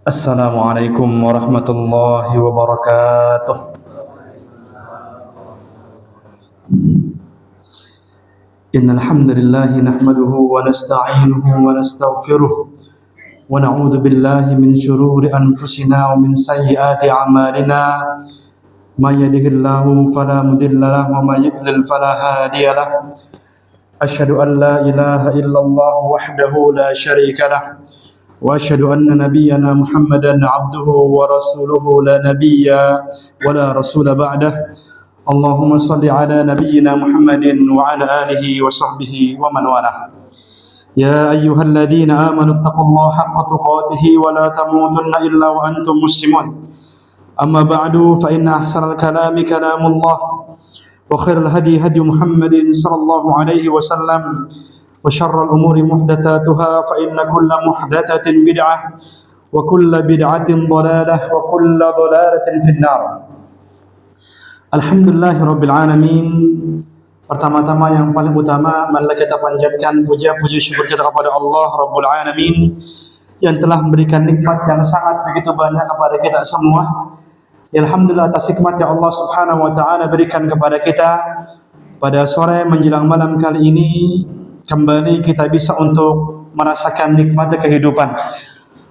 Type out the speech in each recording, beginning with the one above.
Assalamualaikum warahmatullahi wabarakatuh. Innal hamdalillah nahmaduhu wa nasta'inuhu wa nastaghfiruh wa na'udzu billahi min shururi anfusina wa min sayyiati a'malina. May yahdihillahu fala mudilla lahu wa may yudlil fala hadiya lahu. Asyhadu an la ilaha illallah wahdahu la syarika lahu وأشهد أن نبينا محمدا عبده ورسوله لا نبي ولا رسول بعده اللهم صل على نبينا محمد وعلى آله وصحبه ومن والاه يا أيها الذين آمنوا اتقوا الله حق تقاته ولا تموتن إلا وأنتم مسلمون أما بعد فإن أحسن الكلام كلام الله وخير الهدي هدي محمد صلى الله عليه وسلم وشر الأمور محدثاتها فإن كل محدثة بدعة وكل بدعة ضلالة وكل ضلالة في النار. Alhamdulillah Rabbil Alamin. Pertama-tama yang paling utama marilah kita panjatkan puja-puji syukur kita kepada Allah Rabbul Alamin yang telah memberikan nikmat yang sangat begitu banyak kepada kita semua. Alhamdulillah atas nikmat yang Allah Subhanahu wa taala berikan kepada kita pada sore menjelang malam kali ini. Kembali kita bisa untuk merasakan nikmat kehidupan.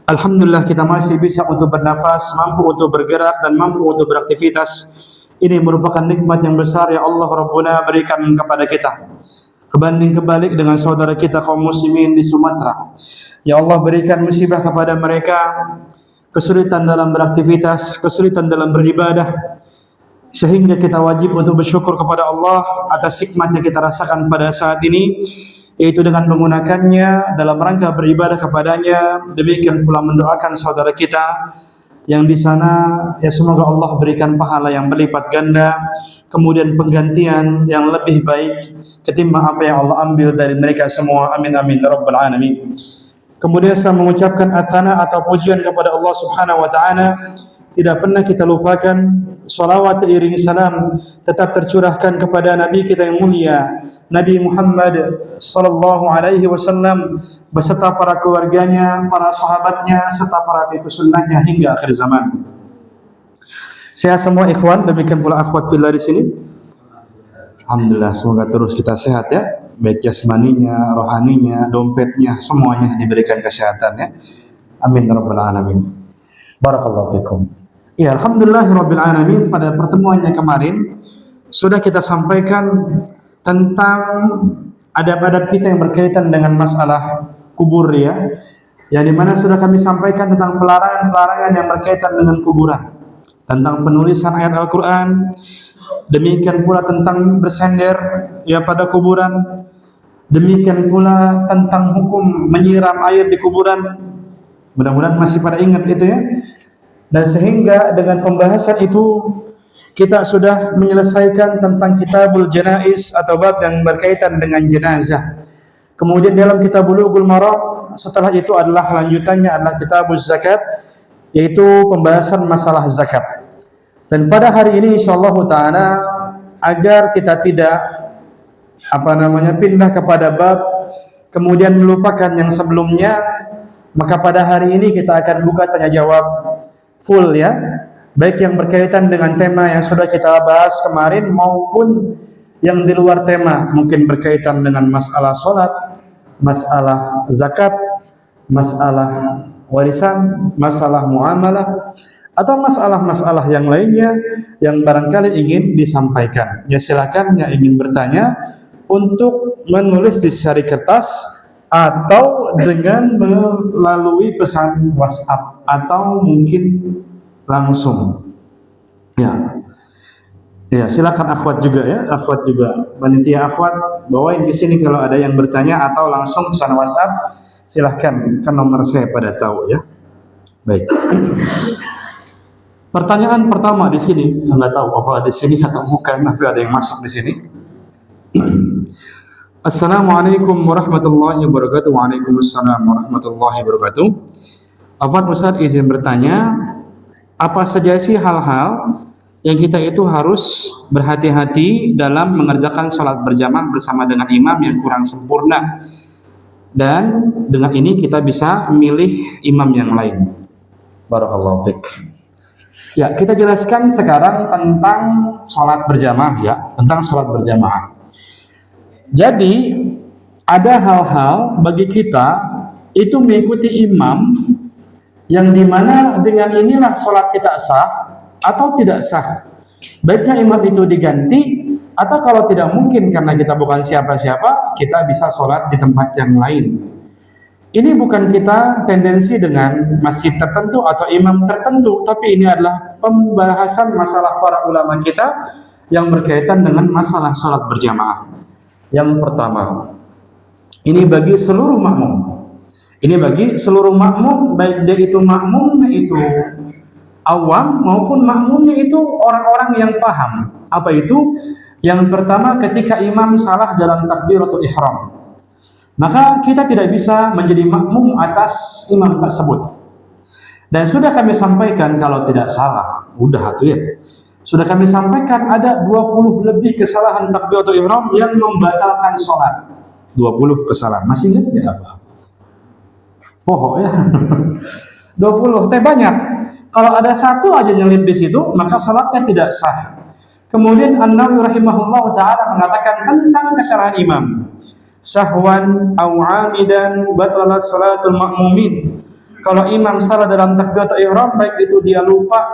Alhamdulillah kita masih bisa untuk bernafas, mampu untuk bergerak dan mampu untuk beraktivitas. Ini merupakan nikmat yang besar yang Allah Rabbuna berikan kepada kita. Kebanding kebalik dengan saudara kita kaum muslimin di Sumatera. Ya Allah berikan musibah kepada mereka, kesulitan dalam beraktivitas, kesulitan dalam beribadah. Sehingga kita wajib untuk bersyukur kepada Allah atas nikmat yang kita rasakan pada saat ini, yaitu dengan menggunakannya dalam rangka beribadah kepadanya. Demikian pula mendoakan saudara kita yang di sana, ya semoga Allah berikan pahala yang berlipat ganda, kemudian penggantian yang lebih baik ketimbang apa yang Allah ambil dari mereka semua. Amin amin ya rabbal alamin. Kemudian saya mengucapkan atana atau pujian kepada Allah Subhanahu wa taala. Tidak pernah kita lupakan salawat iring salam tetap tercurahkan kepada Nabi kita yang mulia Nabi Muhammad sallallahu alaihi wasallam beserta para keluarganya, para sahabatnya serta para pengikut sunnahnya hingga akhir zaman. Sehat semua ikhwan, demikian pula akhwat fillah di sini. Alhamdulillah, semoga terus kita sehat ya, baik jasmaninya, rohaninya, dompetnya, semuanya diberikan kesehatan ya. Amin ya rabbal alamin. Barakallahu fikum. Ya, alhamdulillahirabbil alamin. Pada pertemuan yang kemarin sudah kita sampaikan tentang adab-adab kita yang berkaitan dengan masalah kubur ya. Yang dimana sudah kami sampaikan tentang pelarangan-pelarangan yang berkaitan dengan kuburan, tentang penulisan ayat Al-Quran, demikian pula tentang bersender ya pada kuburan, demikian pula tentang hukum menyiram air di kuburan. Mudah-mudahan masih pada ingat itu ya. Dan sehingga dengan pembahasan itu kita sudah menyelesaikan tentang kitabul janaiz atau bab yang berkaitan dengan jenazah. Kemudian dalam kitab Bulughul Maram setelah itu adalah lanjutannya adalah kitabuz zakat, yaitu pembahasan masalah zakat. Dan pada hari ini insyaallah taala agar kita tidak pindah kepada bab kemudian melupakan yang sebelumnya, maka pada hari ini kita akan buka tanya jawab full ya, baik yang berkaitan dengan tema yang sudah kita bahas kemarin maupun yang di luar tema, mungkin berkaitan dengan masalah sholat, masalah zakat, masalah warisan, masalah muamalah, atau masalah-masalah yang lainnya yang barangkali ingin disampaikan. Ya silakan yang ingin bertanya untuk menulis di sari kertas atau dengan melalui pesan WhatsApp atau mungkin langsung. Ya, silakan akhwat juga ya, akhwat juga, panitia akhwat bawain di sini kalau ada yang bertanya atau langsung pesan WhatsApp, silahkan kan nomor saya pada tahu ya. Baik. Pertanyaan pertama di sini, nggak tahu apa di sini atau bukan, tapi ada yang masuk di sini. Assalamualaikum warahmatullahi wabarakatuh. Waalaikumsalam warahmatullahi wabarakatuh. Afwan Ustaz izin bertanya, apa saja sih hal-hal yang kita itu harus berhati-hati dalam mengerjakan sholat berjamaah bersama dengan imam yang kurang sempurna, dan dengan ini kita bisa memilih imam yang lain? Barakallahu fik. Ya, kita jelaskan sekarang tentang sholat berjamaah ya, tentang sholat berjamaah. Jadi ada hal-hal bagi kita itu mengikuti imam yang dimana dengan inilah sholat kita sah atau tidak sah. Baiknya imam itu diganti, atau kalau tidak mungkin karena kita bukan siapa-siapa, kita bisa sholat di tempat yang lain. Ini bukan kita tendensi dengan masjid tertentu atau imam tertentu, tapi ini adalah pembahasan masalah para ulama kita yang berkaitan dengan masalah sholat berjamaah. Yang pertama, ini bagi seluruh makmum. Ini bagi seluruh makmum, baik dia itu makmumnya itu awam maupun makmumnya itu orang-orang yang paham. Apa itu? Yang pertama, ketika imam salah dalam takbiratul ihram, maka kita tidak bisa menjadi makmum atas imam tersebut. Dan sudah kami sampaikan kalau tidak salah, udah tuh ya. Sudah kami sampaikan ada 20 lebih kesalahan takbiratul ihram yang membatalkan sholat. 20 kesalahan. Masih ingat ya apa? Poho ya. 20, teh banyak. Kalau ada satu aja nyelip di situ, maka sholatnya tidak sah. Kemudian An-Nawawi rahimahullah ta'ala mengatakan tentang kesalahan imam. Sahwan au amidan batala salatul ma'mumin. Kalau imam salah dalam takbiratul ihram, baik itu dia lupa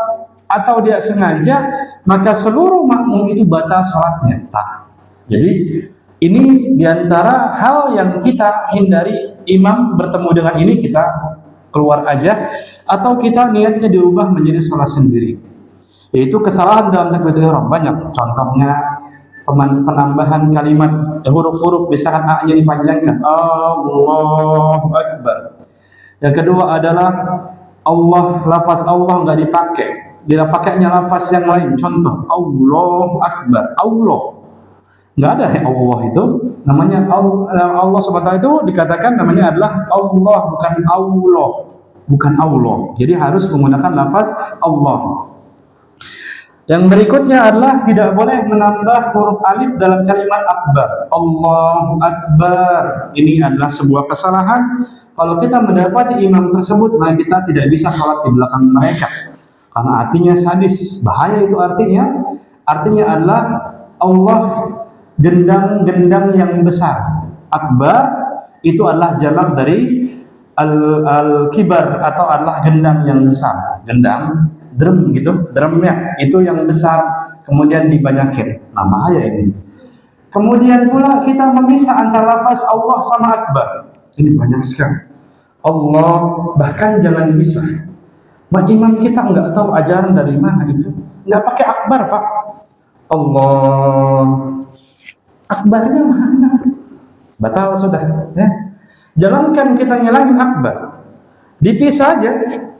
atau dia sengaja, maka seluruh makmum itu batal salatnya. Jadi ini diantara hal yang kita hindari. Imam bertemu dengan ini, kita keluar aja, atau kita niatnya dirubah menjadi salat sendiri. Yaitu kesalahan dalam takbiratul ihram banyak. Contohnya penambahan kalimat huruf-huruf, misalkan A-nya dipanjangkan, Allahu Akbar. Yang kedua adalah lafaz Allah nggak dipakai, dia pakainya lafaz yang lain. Contoh Allahu Akbar, Allah nggak ada Allah itu namanya Allah SWT itu dikatakan namanya adalah Allah, bukan Allah, bukan Allah. Jadi harus menggunakan lafaz Allah. Yang berikutnya adalah tidak boleh menambah huruf alif dalam kalimat akbar. Allahu Akbar. Ini adalah sebuah kesalahan. Kalau kita mendapati imam tersebut, maka kita tidak bisa sholat di belakang mereka. Karena artinya sadis. Bahaya itu artinya. Artinya adalah Allah gendang-gendang yang besar. Akbar itu adalah jamak dari al-kibar atau adalah gendang yang besar. Gendang drum gitu, drumnya itu yang besar, kemudian dibanyakin. Nah, bahaya ini. Kemudian pula kita memisah antara lafaz Allah sama akbar. Ini banyak sekali. Allah bahkan jangan misah. Imam kita nggak tahu ajaran dari mana itu, nggak pakai akbar pak. Allah akbarnya mana? Batal sudah. Ya. Jangankan kita ngilangin akbar, dipisah aja.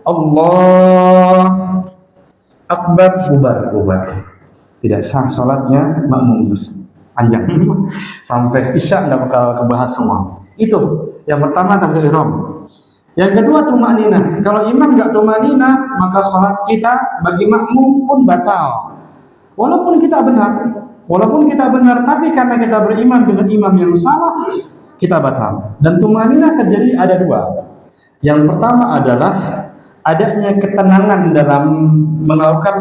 Allah Akbar, bubar. Tidak sah sholatnya makmum tersebut. Panjang sampai isya nggak bakal kebahas semua. Itu yang pertama takbiratul ihram. Yang kedua tumaninah. Kalau imam nggak tumaninah, maka sholat kita bagi makmum pun batal. Walaupun kita benar, tapi karena kita beriman dengan imam yang salah, kita batal. Dan tumaninah terjadi ada dua. Yang pertama adalah adanya ketenangan dalam melakukan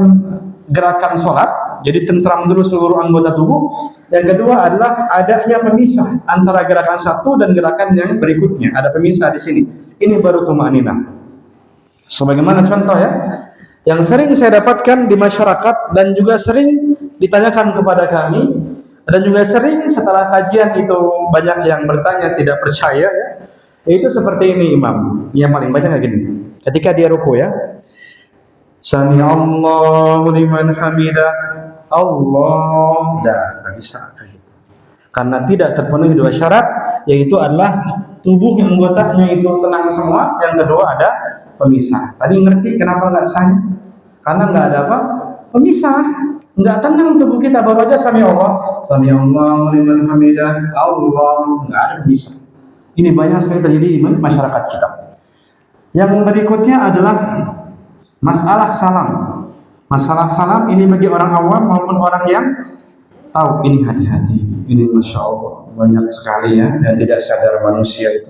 gerakan sholat, jadi tentram dulu seluruh anggota tubuh. Yang kedua adalah adanya pemisah antara gerakan satu dan gerakan yang berikutnya. Ada pemisah di sini. Ini baru tumaninah. Sebagaimana contoh ya, yang sering saya dapatkan di masyarakat dan juga sering ditanyakan kepada kami, dan juga sering setelah kajian itu banyak yang bertanya tidak percaya ya. Itu seperti ini imam. Yang paling banyak kayak gini. Ketika dia ruku ya, Sami Allahu liman hamidah, Allah, nggak bisa kayak gitu. Karena tidak terpenuhi dua syarat, yaitu adalah tubuh anggotanya itu tenang semua. Yang kedua ada pemisah. Tadi ngerti kenapa nggak sah? Karena nggak ada apa? Pemisah. Nggak tenang tubuh kita, baru aja Sami Allahu liman hamidah, Allah, nggak ada pemisah. Ini banyak sekali terjadi di masyarakat kita. Yang berikutnya adalah masalah salam. Masalah salam ini bagi orang awam maupun orang yang tahu, ini hati-hati. Ini Masya Allah banyak sekali ya yang tidak sadar manusia itu.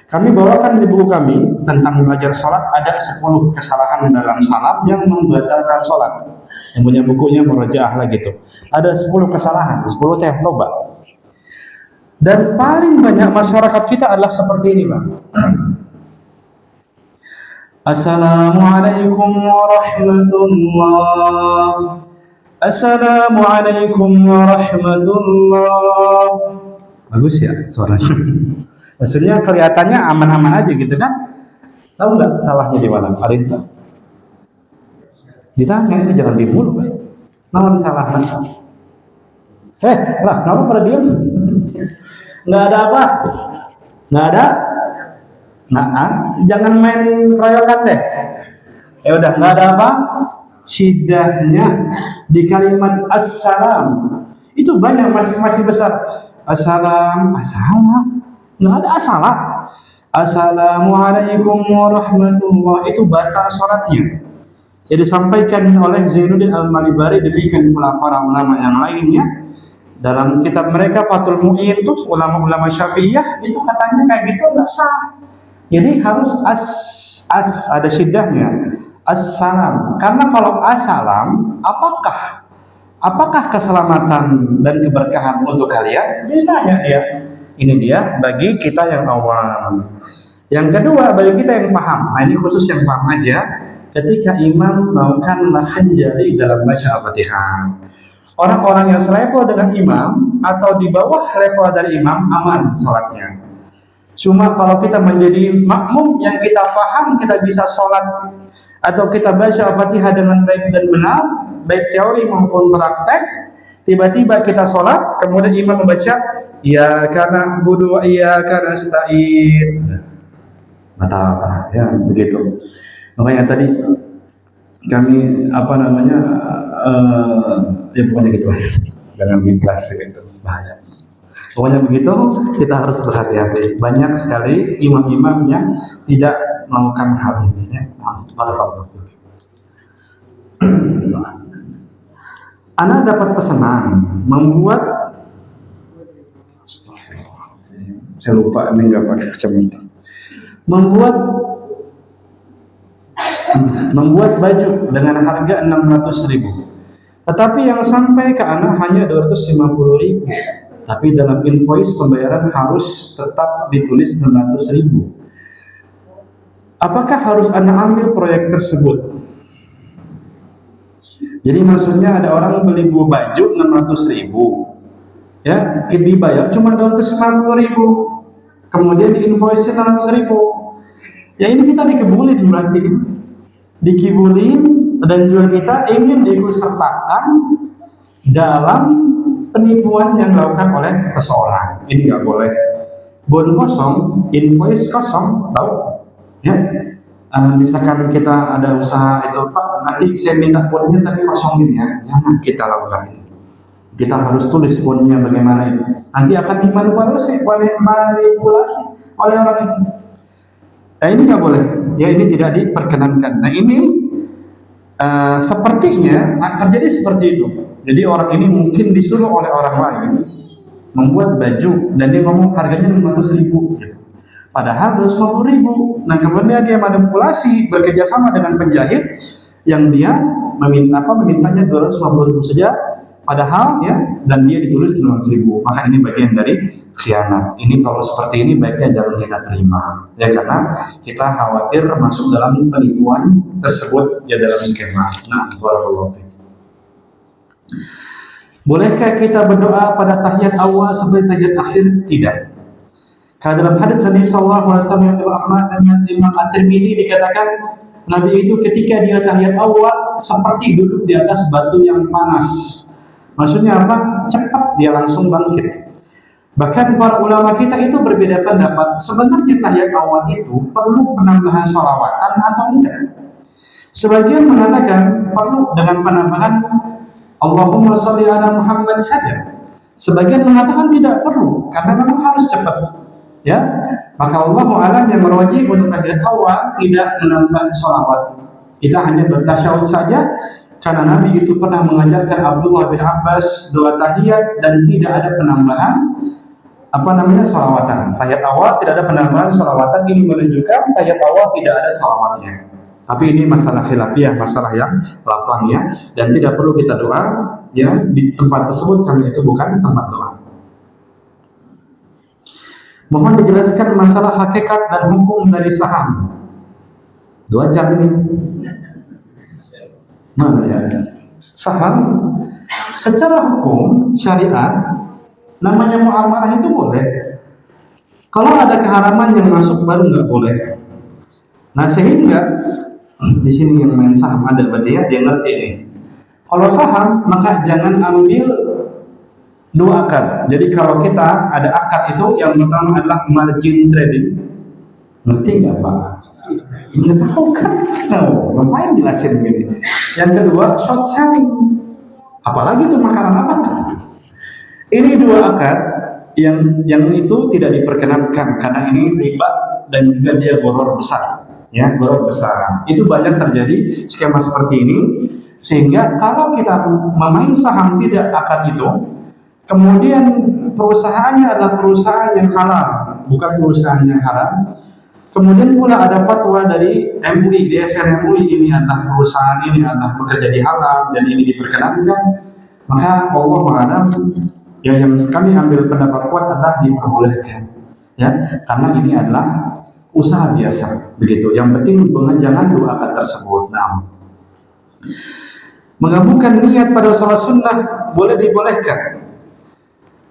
Kami bawakan di buku kami tentang belajar sholat ada 10 kesalahan dalam salam yang membatalkan sholat. Yang punya bukunya murajaah lagi tuh. Ada 10 kesalahan, 10 teh loba. Dan paling banyak masyarakat kita adalah seperti ini, Bang. Assalamualaikum warahmatullahi. Assalamualaikum warahmatullahi. Bagus ya suaranya. Maksudnya kelihatannya aman-aman aja gitu kan? Tahu nggak salahnya di mana? Ada yang tahu? Ditanya ini jangan diem mulu, Pak. Namun salahnya. Lah, kenapa pada diem? Nggak ada apa? Nggak ada? Nah, jangan main keroyokan deh. Ya udah, nggak ada apa? Syidahnya di kalimat assalam itu banyak masih besar. Assalam, nggak ada asalah. Assalamualaikum warahmatullahi itu batal sholatnya. Yang disampaikan oleh Zainuddin Al-Malibari demikian pula para ulama yang lainnya dalam kitab mereka Fathul Mu'in tuh ulama-ulama Syafi'iyah itu katanya kayak gitu nggak sah. Jadi harus ada syidahnya. Assalam. Karena kalau assalam, apakah keselamatan dan keberkahan untuk kalian? Dia nanya dia. Ini dia bagi kita yang awam. Yang kedua bagi kita yang paham. Nah, ini khusus yang paham aja. Ketika imam melakukan hanjali dalam baca Al-Fatihah. Orang-orang yang selevel dengan imam atau di bawah level dari imam aman sholatnya. Cuma kalau kita menjadi makmum yang kita paham kita bisa sholat atau kita baca Al-Fatihah dengan baik dan benar, baik teori maupun praktek. Tiba-tiba kita sholat, kemudian imam membaca Iyyaka na'budu wa iyyaka nasta'in. Mata-mata, ya begitu. Makanya tadi kami ya pokoknya gitu aja. Jangan biblas gitu, bahaya. Pokoknya begitu, kita harus berhati-hati. Banyak sekali imam-imam yang tidak melakukan hal ini. Ya. Anak dapat pesanan membuat, saya lupa ini nggak pakai kacamata. Membuat baju dengan harga 600.000. Tetapi yang sampai ke anak hanya 250.000. Tapi dalam invoice pembayaran harus tetap ditulis 600.000. Apakah harus anak ambil proyek tersebut? Jadi maksudnya ada orang beli baju 600.000, ya dibayar cuma 250.000, kemudian di invoice 600.000. Ya ini kita dikibulin berarti, dikibulin dan juga kita ingin diikutsertakan dalam penipuan yang dilakukan oleh seseorang. Ini nggak boleh. Bon kosong, invoice kosong, tahu? Ya. Misalkan kita ada usaha itu, Pak, nanti saya minta bonnya tapi kosongin ya. Jangan kita lakukan itu. Kita harus tulis bonnya bagaimana itu. Nanti akan dimanipulasi oleh orang itu. Ini nggak boleh. Ya ini tidak diperkenankan. Nah ini sepertinya terjadi seperti itu. Jadi orang ini mungkin disuruh oleh orang lain membuat baju dan dia ngomong harganya 500.000 gitu. Padahal 250.000. Nah kemudian dia manipulasi bekerja sama dengan penjahit yang dia memintanya 250.000 saja. Padahal ya dan dia ditulis 200.000. Maka ini bagian dari khianat. Ini kalau seperti ini baiknya jangan kita terima. Ya karena kita khawatir masuk dalam penipuan tersebut ya dalam skema. Nah, barakallahu fiik. Bolehkah kita berdoa pada tahiyat awal seperti tahiyat akhir? Tidak. Karena dalam hadits Nabi SAW yang dengan Imam At-Tirmidzi dikatakan Nabi itu ketika dia tahiyat awal seperti duduk di atas batu yang panas. Maksudnya apa? Cepat dia langsung bangkit. Bahkan para ulama kita itu berbeda pendapat. Sebenarnya tahiyat awal itu perlu penambahan sholawatan atau enggak? Sebagian mengatakan perlu dengan penambahan Allahumma sholli ala Muhammad saja. Sebagian mengatakan tidak perlu karena memang harus cepat. Ya, maka Allahu a'lam yang merajih untuk tahiyat awal tidak menambah sholawat. Kita hanya bertasyahud saja, karena Nabi itu pernah mengajarkan Abdullah bin Abbas doa tahiyat dan tidak ada penambahan salawatan. Tahiyat awal tidak ada penambahan salawatan. Ini menunjukkan tahiyat awal tidak ada salawatnya. Tapi ini masalah khilafiyah, masalah yang lapang ya, dan tidak perlu kita doa ya di tempat tersebut karena itu bukan tempat doa. Mohon dijelaskan masalah hakikat dan hukum dari saham. 2 jam ini. Mana ya? Saham secara hukum syariat namanya muamalah itu boleh. Kalau ada keharaman yang masuk baru nggak boleh. Nah sehingga di sini yang main saham ada berarti ya, dia ngerti nih. Kalau saham maka jangan ambil 2 akad. Jadi kalau kita ada akad itu yang pertama adalah margin trading. Ngerti nggak Pak? Nggak tahu kan? No, ngapain jelasin begini? Yang kedua short selling. Apalagi itu makanan apa tuh? Ini 2 akad yang itu tidak diperkenankan karena ini riba dan juga dia gharar besar. Ya, gharar besar. Itu banyak terjadi skema seperti ini sehingga kalau kita memain saham tidak akad itu, kemudian perusahaannya adalah perusahaan yang halal, bukan perusahaan yang haram. Kemudian pula ada fatwa dari MUI, DSN MUI ini adalah perusahaan ini adalah bekerja di halal dan ini diperkenankan. Maka Allah ma'alam ya yang kami ambil pendapat kuat adalah diperbolehkan. Ya, karena ini adalah usaha biasa begitu. Yang penting jangan 2 akad tersebut. Nah, menggabungkan niat pada sholat sunnah boleh dibolehkan.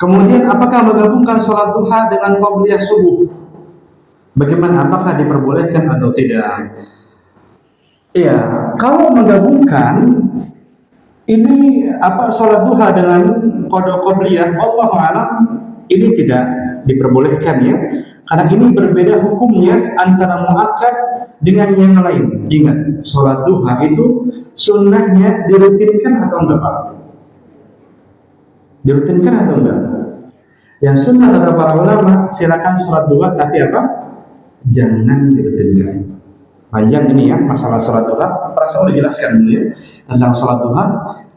Kemudian apakah menggabungkan sholat duha dengan qabliyah subuh? Bagaimana, apakah diperbolehkan atau tidak? Ya, kalau menggabungkan ini sholat duha dengan qada qabliyah, Allah alam ini tidak diperbolehkan ya. Karena ini berbeda hukumnya antara muakkad dengan yang lain. Ingat, sholat duha itu sunnahnya dirutinkan atau enggak Pak? Dirutinkan atau enggak? Yang sunnah kata para ulama, silakan sholat duha tapi apa? Jangan dirutinkan. Panjang ini ya masalah sholat duha. Perasa udah jelaskan dulu ya tentang sholat duha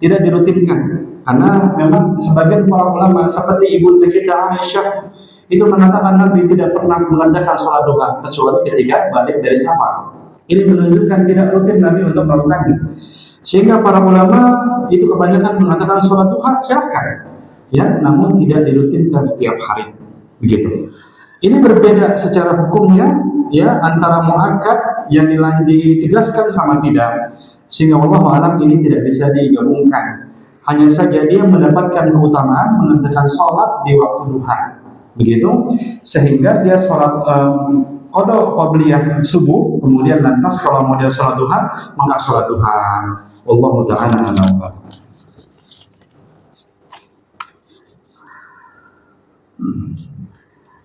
tidak dirutinkan karena memang sebagian para ulama seperti ibunda kita Aisyah itu mengatakan Nabi tidak pernah mengerjakan sholat duha kecuali ketika balik dari safar. Ini menunjukkan tidak rutin Nabi untuk melakukannya. Sehingga para ulama itu kebanyakan mengatakan sholat duha silahkan ya, namun tidak dirutinkan setiap hari begitu. Ini berbeda secara hukumnya ya antara muakkad yang ditegaskan sama tidak. Sehingga Allah alam ini tidak bisa digabungkan. Hanya saja dia mendapatkan keutamaan mengerjakan sholat di waktu duha. Begitu. Sehingga dia sholat qada qabliyah subuh, kemudian lantas kalau mau dia sholat duha, maka sholat duha. Wallahu ta'ala a'lam.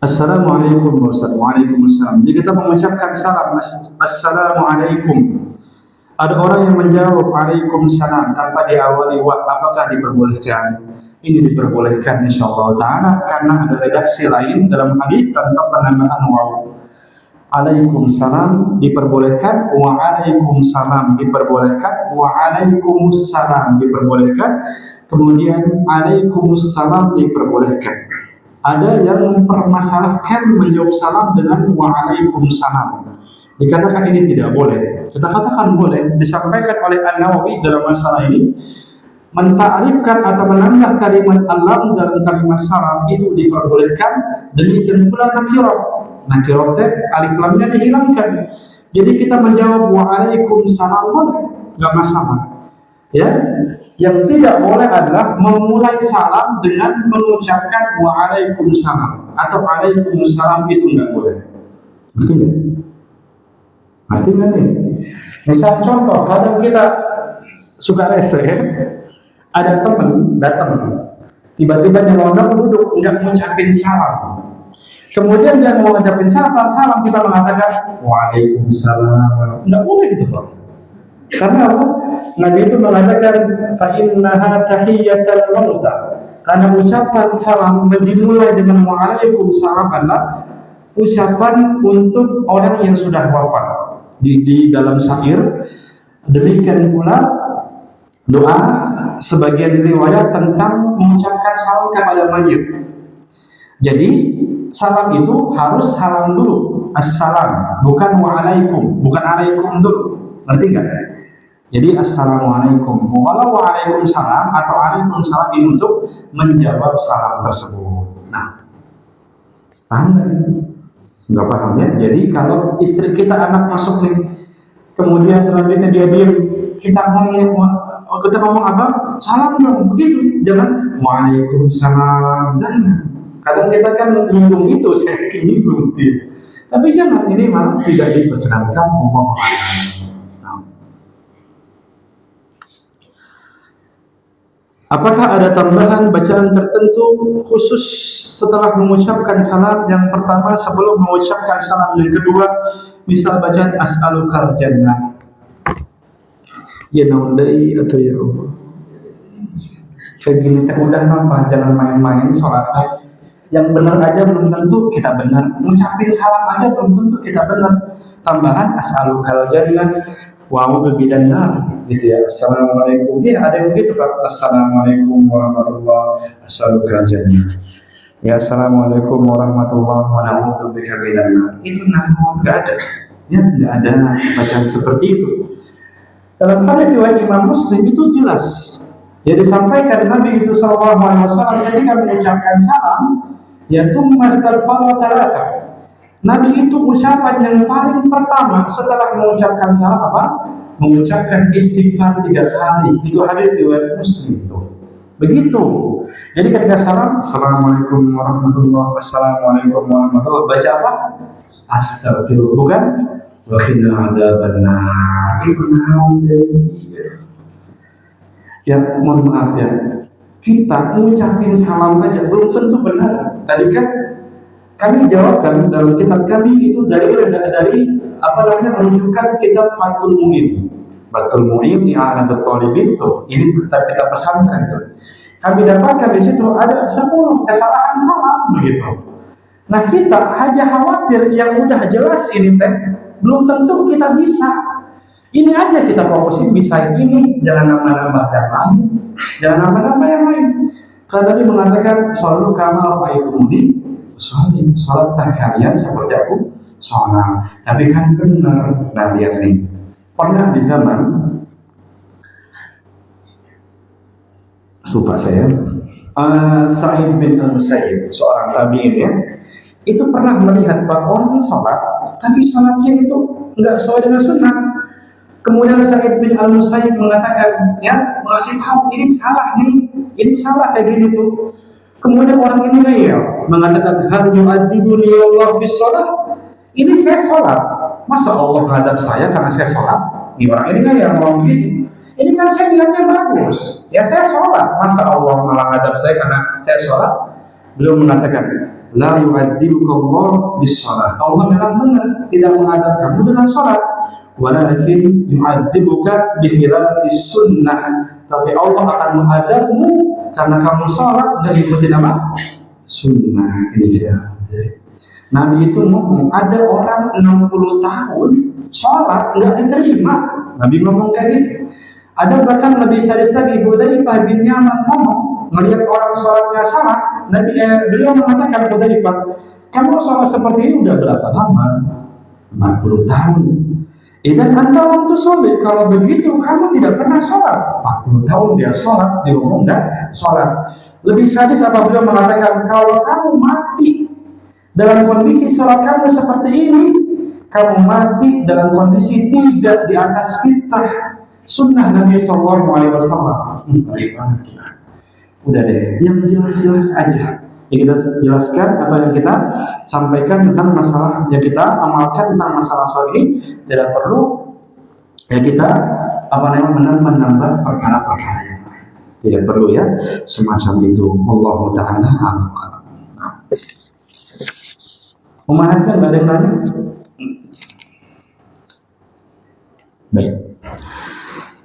Assalamualaikum Ustaz. Waalaikumsalam. Jika kita mengucapkan salam Assalamualaikum, ada orang yang menjawab Waalaikumsalam tanpa diawali wa, apakah diperbolehkan? Ini diperbolehkan insyaallah ta'ala karena ada redaksi lain dalam hadis tanpa penambahan waw. Waalaikumsalam diperbolehkan, Waalaikumsalam diperbolehkan, Waalaikumsalam diperbolehkan, kemudian Waalaikumsalam diperbolehkan. Ada yang mempermasalahkan menjawab salam dengan Waalaikumsalam. Dikatakan ini tidak boleh. Kita katakan boleh. Disampaikan oleh An-Nawawi dalam masalah ini, mentarifkan atau menambah kalimat alam dalam kalimat salam itu diperbolehkan. Demikian pula nakirah. Nakirah teh alif lamnya dihilangkan. Jadi kita menjawab Waalaikumsalam boleh, nggak masalah. Ya, yang tidak boleh adalah memulai salam dengan mengucapkan Waalaikumsalam atau Waalaikumsalam, itu nggak boleh. Ngerti nggak? Ngerti nggak nih? Misal contoh, kadang kita suka rese, ada teman datang, tiba-tiba nyelonong duduk nggak ngucapin salam. Kemudian dia mau ngucapin salam, kita mengatakan Waalaikumsalam. Nggak boleh itu Pak. Karena apa? Nabi itu mengatakan fa innaha tahiyatul mauta. Karena ucapan salam dimulai dengan Waalaikumsalam adalah ucapan untuk orang yang sudah wafat. Di dalam syair demikian pula Doa sebagian riwayat tentang mengucapkan salam kepada mayit. Jadi salam itu harus salam dulu, assalam, bukan waalaikum, bukan alaikum dulu. Ngerti nggak? Jadi assalamualaikum. Walau waalaikumsalam atau alaikumsalam ini untuk menjawab salam tersebut. Nah, paham nggak nih? Nggak paham ya? Jadi kalau istri kita anak masuk nih, kemudian selanjutnya dia diam, kita ngomong apa? Salam dong, begitu. Jangan waalaikumsalam, jangan. Kadang kita kan menyinggung itu, saya menyinggung dia. Tapi jangan, ini malah tidak diperkenankan ngomong. Apakah ada tambahan bacaan tertentu khusus setelah mengucapkan salam yang pertama sebelum mengucapkan salam yang kedua? Misal bacaan as'alukal jannah. Ya naundai atau ya Allah. Kayak gini teh udah nampak, jangan main-main sholat. Yang benar aja belum tentu kita benar. Ngucapin salam aja belum tentu kita benar. Tambahan as'alukal jannah wa a'udzu bidannar gitu ya. Assalamualaikum. Ya ada yang begitu Pak. Assalamualaikum warahmatullahi as'alukal jannah. Ya assalamualaikum warahmatullahi wa a'udzu bika bidannar. Itu enggak ada. Ya enggak ada bacaan seperti itu. Dalam hadis riwayat Imam Muslim itu jelas. Ya disampaikan Nabi itu sallallahu alaihi wasallam ketika mengucapkan salam, ya tsumma astaghfara thalatha. Nabi itu ucapan yang paling pertama setelah mengucapkan salam apa? Mengucapkan istighfar 3 kali. Itu hadis riwayat Muslim itu. Begitu. Jadi ketika salam, assalamualaikum warahmatullahi wabarakatuh, assalamualaikum warahmatullahi wabarakatuh, baca apa? Astagfirullah, bukan? Wa qina adzabannar. Itu ya, mohon maaf ya. Kita mengucapin salam aja belum tentu benar. Tadi kan kami jawabkan dalam kitab kami itu dari apa namanya merujukan kitab Fathul Mu'in. Fathul Mu'in i'anatul talibin tuh. Ini kita pesantren tuh. Kami dapatkan di situ ada 10 kesalahan salam begitu. Nah, kita aja khawatir yang udah jelas ini teh belum tentu kita bisa. Ini aja kita fokusin bisa ini, jangan nambah-nambah yang lain. Jangan nambah-nambah yang lain. Karena tadi mengatakan selalu kama ra'aitumuni sholat kalian seperti aku sholat. Tapi kan benar. Nah lihat nih, pernah di zaman lupa saya Sa'id bin al-Musayyib, seorang tabi'in ya, itu pernah melihat bahwa orang sholat tapi sholatnya itu nggak sesuai dengan sunnah. Kemudian Sa'id bin al-Musayyib mengatakan, ya, mengasih tahu ini salah nih, ini salah kayak gini tuh. Kemudian orang ini ngeyel, mengatakan, hal yu'adzibuni Allah bis sholat. Ini saya sholat, masa Allah menghadap saya karena saya sholat? Ini orang ini ngeyel ngomong begitu. Ini kan saya niatnya bagus, ya saya sholat, masa Allah malah menghadap saya karena saya sholat? Beliau mengatakan, la yu'adzibuka Allah bis sholat. Allah memang benar tidak menghadap kamu dengan sholat. Walakin yu'adzibuka bi khilafis sunnah. Tapi Allah akan menghadapmu karena kamu sholat dan ikuti nama sunnah. Ini tidak ada. Nabi itu ngomong ada orang 60 tahun sholat nggak diterima. Nabi ngomong kayak gitu. Ada bahkan lebih sadis lagi, Hudzaifah bin Yaman ngomong melihat orang sholatnya salah. Beliau mengatakan, Hudzaifah, kamu sholat seperti ini udah berapa lama? 40 tahun. Dan anta lam tusolli, kalau begitu kamu tidak pernah sholat. 40 tahun dia sholat, dia ngomong enggak sholat. Lebih sadis apa beliau mengatakan, kalau kamu mati dalam kondisi sholat kamu seperti ini, kamu mati dalam kondisi tidak di atas fitrah sunnah Nabi Sallallahu Alaihi Wasallam. Baik banget kita. Udah deh, yang jelas-jelas aja yang kita jelaskan atau yang kita sampaikan tentang masalah yang kita amalkan tentang masalah soal ini. Tidak perlu ya kita menambah perkara-perkara yang lain. Tidak perlu ya semacam itu. Wallahu ta'ala a'lam. Memahami nggak ada yang nanya? Baik.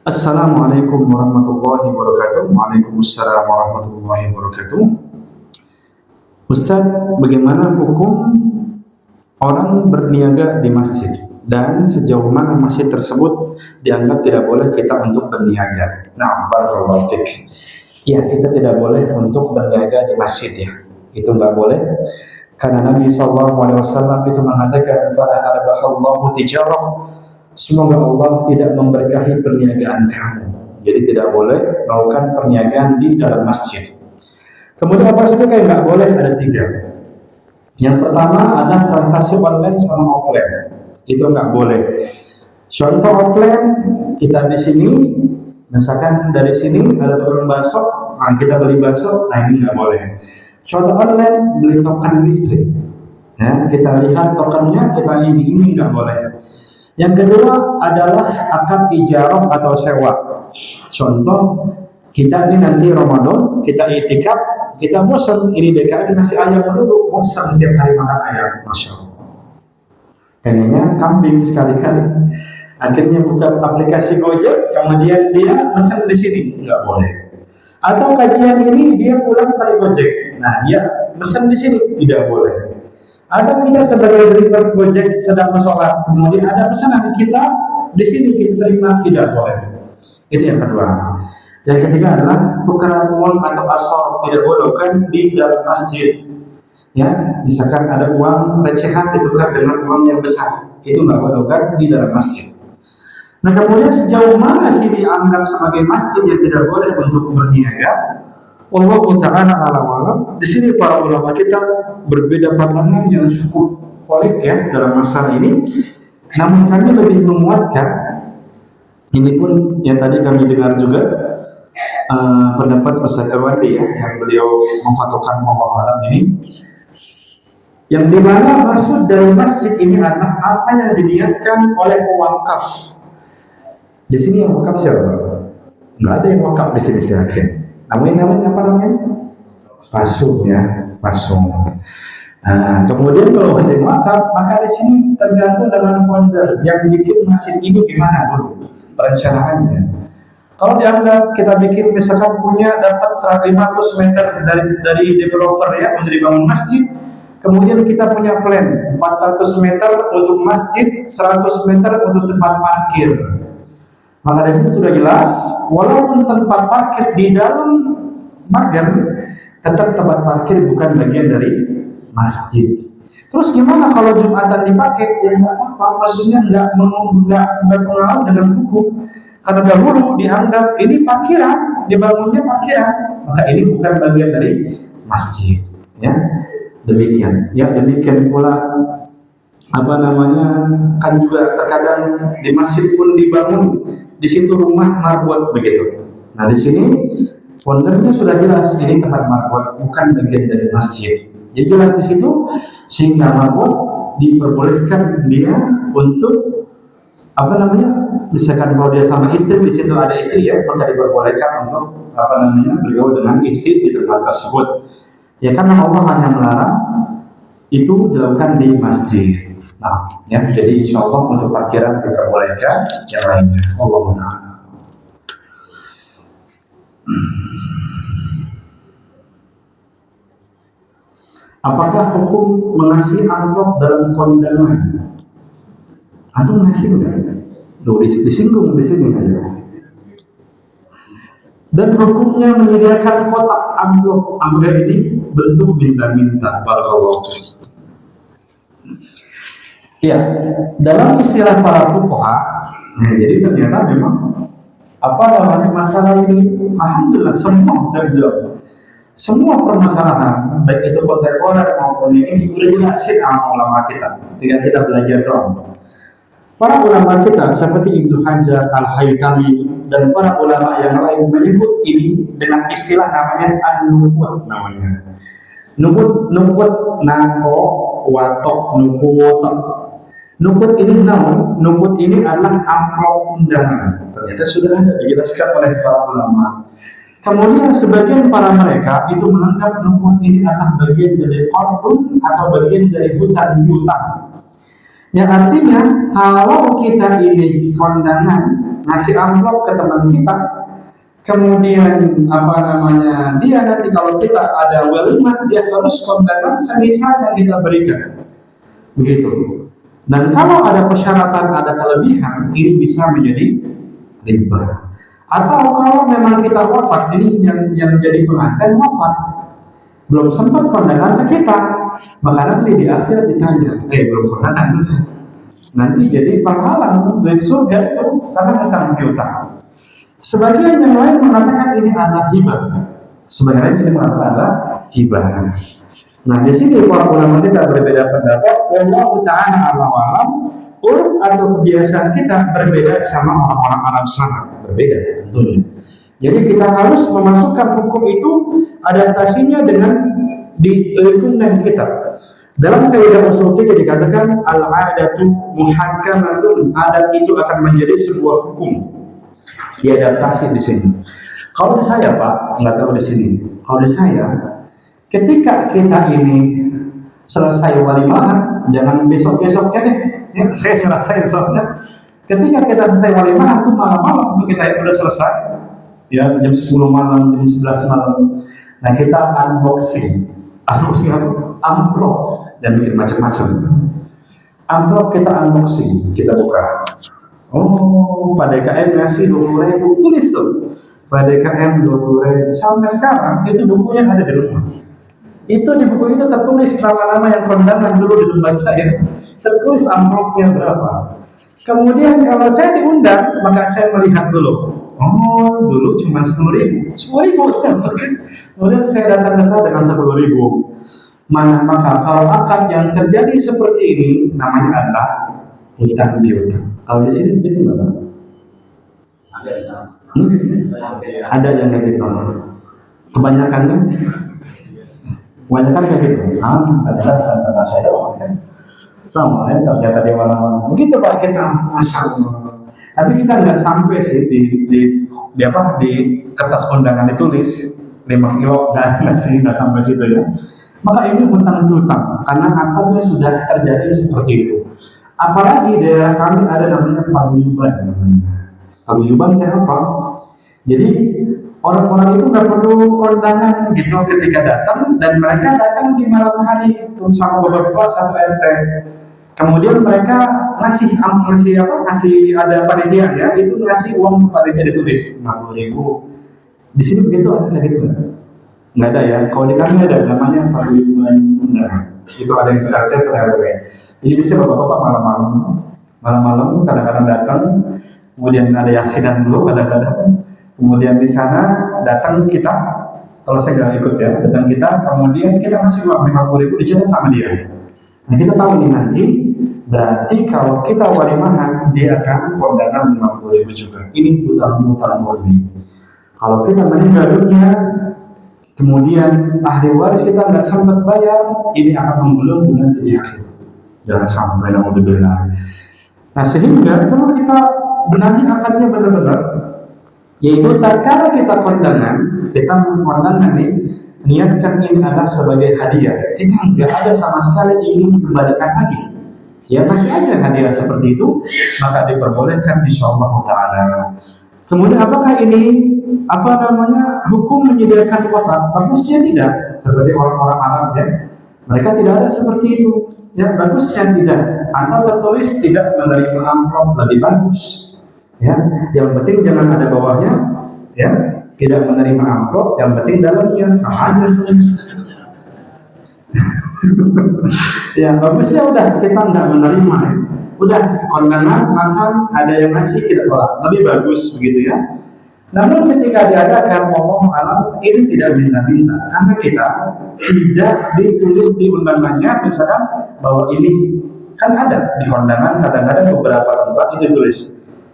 Assalamualaikum warahmatullahi wabarakatuh. Waalaikumsalam warahmatullahi wabarakatuh. Ustaz, bagaimana hukum orang berniaga di masjid? dan sejauh mana masjid tersebut dianggap tidak boleh kita untuk berniaga. Nah, barakallahu fik. Ya, kita tidak boleh untuk berniaga di masjid ya. Itu nggak boleh. Karena Nabi SAW itu mengatakan, "Fala arbahallahu tijarah." Semoga Allah tidak memberkahi perniagaan kamu. Jadi tidak boleh melakukan perniagaan di dalam masjid. Kemudian apa saja yang nggak boleh? Ada 3. Yang pertama ada transaksi online sama offline. Itu nggak boleh. Contoh offline, kita di sini, misalkan dari sini ada tukang bakso, nah kita beli bakso, nah ini nggak boleh. Contoh online, beli token listrik, ya, kita lihat tokennya, kita ini nggak boleh. Yang kedua adalah akad ijarah atau sewa. Contoh, kita ini nanti Ramadan, kita itikaf, kita bosan, ini DKM ngasih ayam dulu, bosan setiap hari makan ayam, Masya Allah. Pengennya kambing sekali-kali. Akhirnya buka aplikasi Gojek, kemudian dia pesan di sini, nggak boleh. Atau kajian ini dia pulang pakai Gojek, nah dia pesan di sini, tidak boleh. Atau kita sebagai driver Gojek sedang sholat, kemudian ada pesanan kita di sini kita terima, tidak boleh. Itu yang kedua. Yang ketiga adalah tukaran uang atau asal tidak boleh kan di dalam masjid. Ya, misalkan ada uang recehan ditukar dengan uang yang besar, itu nggak boleh kan di dalam masjid. Nah, kemudian sejauh mana sih dianggap sebagai masjid yang tidak boleh untuk berniaga? Wallahu ta'ala a'lam wa'lam. Di sini para ulama kita berbeda pandangan yang cukup valid ya dalam masalah ini. Namun kami lebih menguatkan, ini pun yang tadi kami dengar juga pendapat Ustaz Irwandi ya, yang beliau memfatwakan wallahu a'lam ini, yang dimana maksud dari masjid ini adalah apa yang diniatkan oleh wakaf. Di sini yang wakaf siapa? Nggak ada yang wakaf di sini saya yakin. Namanya apa namanya? Pasung ya, pasung. Nah, kemudian kalau ada yang wakaf, maka di sini tergantung dengan founder yang bikin masjid ini gimana dulu perencanaannya. Kalau dianggap kita bikin misalkan punya dapat 500 meter dari developer ya untuk dibangun masjid. Kemudian kita punya plan 400 meter untuk masjid, 100 meter untuk tempat parkir. Maka dari situ sudah jelas, walaupun tempat parkir di dalam magar, tetap tempat parkir bukan bagian dari masjid. Terus gimana kalau Jumatan dipakai? Ya nggak apa-apa, maksudnya nggak berpengaruh dengan hukum. Karena dahulu dianggap ini parkiran, dibangunnya parkiran, maka ini bukan bagian dari masjid. Ya. Demikian, ya demikian pula kan juga terkadang di masjid pun dibangun di situ rumah marbot begitu. Nah di sini foundernya sudah jelas ini tempat marbot bukan bagian dari masjid. Jadi jelas di situ sehingga marbot diperbolehkan dia untuk misalkan kalau dia sama istri di situ ada istri ya, maka diperbolehkan untuk bergaul dengan istri di tempat tersebut. Ya karena Allah hanya melarang itu dilakukan di masjid. Nah, ya jadi insya Allah untuk parkiran diperbolehkan, yang lainnya Allah Ta'ala. Apakah hukum mengasih amplop dalam kondangan? Atau ngasih enggak? Tuh disinggung di sini aja. Dan hukumnya menyediakan kotak amplop ini bentuk minta-minta. Barakallahu fiik. Ya, dalam istilah para fuqaha, jadi ternyata memang masalah ini, alhamdulillah semua bisa dijawab. Semua permasalahan, baik itu kontemporer maupun ini, udah jelasin sama ulama kita. Tinggal kita belajar doang. Para ulama kita seperti Ibnu Hajar, Al-Haytami, dan para ulama yang lain menyebut ini dengan istilah namanya an-nukut namanya. Nukut, nako, watok, nukut. Nukut ini namun, nukut ini adalah amplop undangan. Ternyata sudah ada dijelaskan oleh para ulama. Kemudian sebagian para mereka itu menganggap nukut ini adalah bagian dari qardun atau bagian dari hutang piutang. Yang artinya kalau kita ini kondangan ngasih amplop ke teman kita, kemudian dia nanti kalau kita ada walimah dia harus kondangan semisal yang kita berikan, begitu. Dan kalau ada persyaratan, ada kelebihan, ini bisa menjadi riba. Atau kalau memang kita wafat, ini yang menjadi pengantin wafat, belum sempat kondangan ke kita, maka nanti di akhirat ditanya, belum kondangan, nanti jadi penghalang dari surga itu karena hutang piutang. Sebagian yang lain mengatakan ini adalah hibah, sebagian ini mengatakan adalah hibah. Nah, di sini para ulama kita berbeda pendapat. Wallahu ta'ala a'lam wa a'lam. Urf atau kebiasaan kita berbeda sama orang-orang Arab sana, berbeda tentunya. Jadi kita harus memasukkan hukum itu, adaptasinya dengan di lingkungan kita. Dalam kaidah ushul fikih dikatakan al-'adatu muhakkamatun, adat itu akan menjadi sebuah hukum. Diadaptasi di sini. Kalau di saya Pak, nggak tahu di sini. Kalau di saya, ketika kita ini selesai walimahan, jangan besok-besoknya deh. Ya, saya ngerasain soalnya. Ketika kita selesai walimahan itu malam-malam itu kita udah selesai. Ya, jam 10 malam, jam 11 malam. Nah, kita unboxing apa? Amplop. Dan bikin macam-macam. Amplop kita unboxing, kita buka. Oh, Pak DKM ngasih 20.000, tulis tuh. Pak DKM 20.000. Sampai sekarang itu bukunya ada di rumah. Itu di buku itu tertulis nama-nama yang kondangan dulu di tempat saya. Tertulis amplopnya berapa. Kemudian kalau saya diundang, maka saya melihat dulu. Oh, dulu cuma 10.000. 10.000. Kemudian saya datang ke sana dengan 10.000. Maka kalau akad yang terjadi seperti ini namanya adalah hutang piutang. Kalau di sini begitu nggak Pak? Ada yang kayak gitu. Kebanyakan kan? Kebanyakan kayak gitu. Ternyata saya doang kan. Sama ya, ternyata di mana-mana. Begitu Pak kita, masya Allah. Tapi kita nggak sampai sih di kertas undangan ditulis 5 kilo, nggak sampai situ ya. Maka ini hutang piutang karena akadnya sudah terjadi seperti itu. Apalagi daerah kami ada namanya paguyuban. Paguyuban itu apa? Jadi orang-orang itu nggak perlu kondangan gitu ketika datang, dan mereka datang di malam hari itu sama bapak-bapak satu RT. Kemudian mereka ngasih ada panitia ya, itu ngasih uang ke panitia ditulis 50.000. Di sini begitu ada kayak gitu nggak? Nggak ada ya. Kalau di kami ada namanya paguyuban undangan. Itu ada yang RT per RW. Jadi bisa bapak-bapak malam-malam kadang-kadang datang, kemudian ada yasinan dulu kadang-kadang, kemudian di sana datang kita, kalau saya nggak ikut ya, datang kita, kemudian kita ngasih uang 50.000 dicatat sama dia. Nah kita tahu ini nanti, berarti kalau kita walimahan dia akan kondangan 50.000 juga. Ini hutang murni. Kalau kita meninggal dunia, kemudian ahli waris kita nggak sempat bayar, ini akan menggulung nanti di akhir. Jangan sampai naudzubillah. Nah sehingga perlu kita benahi akadnya benar-benar, yaitu tatkala kita kondangan nih, niatkan ini adalah sebagai hadiah. Kita nggak ada sama sekali ingin dikembalikan lagi. Ya masih aja hadiah seperti itu, maka diperbolehkan insyaallah taala. Kemudian apakah ini hukum menyediakan kotak? Bagusnya tidak, seperti orang-orang Arab ya. Mereka tidak ada seperti itu. Ya bagusnya tidak, atau tertulis tidak menerima amplop lebih bagus. Ya, yang penting jangan ada bawahnya. Ya, tidak menerima amplop, yang penting dalamnya sama aja. Ya bagusnya udah kita nggak menerima ya. Udah kondangan makan ada yang ngasih kita tolak, lebih bagus begitu ya. Namun ketika diadakan alam ini tidak minta-minta, karena kita tidak ditulis di undangannya misalkan bahwa ini kan ada di kondangan kadang-kadang beberapa tempat itu tulis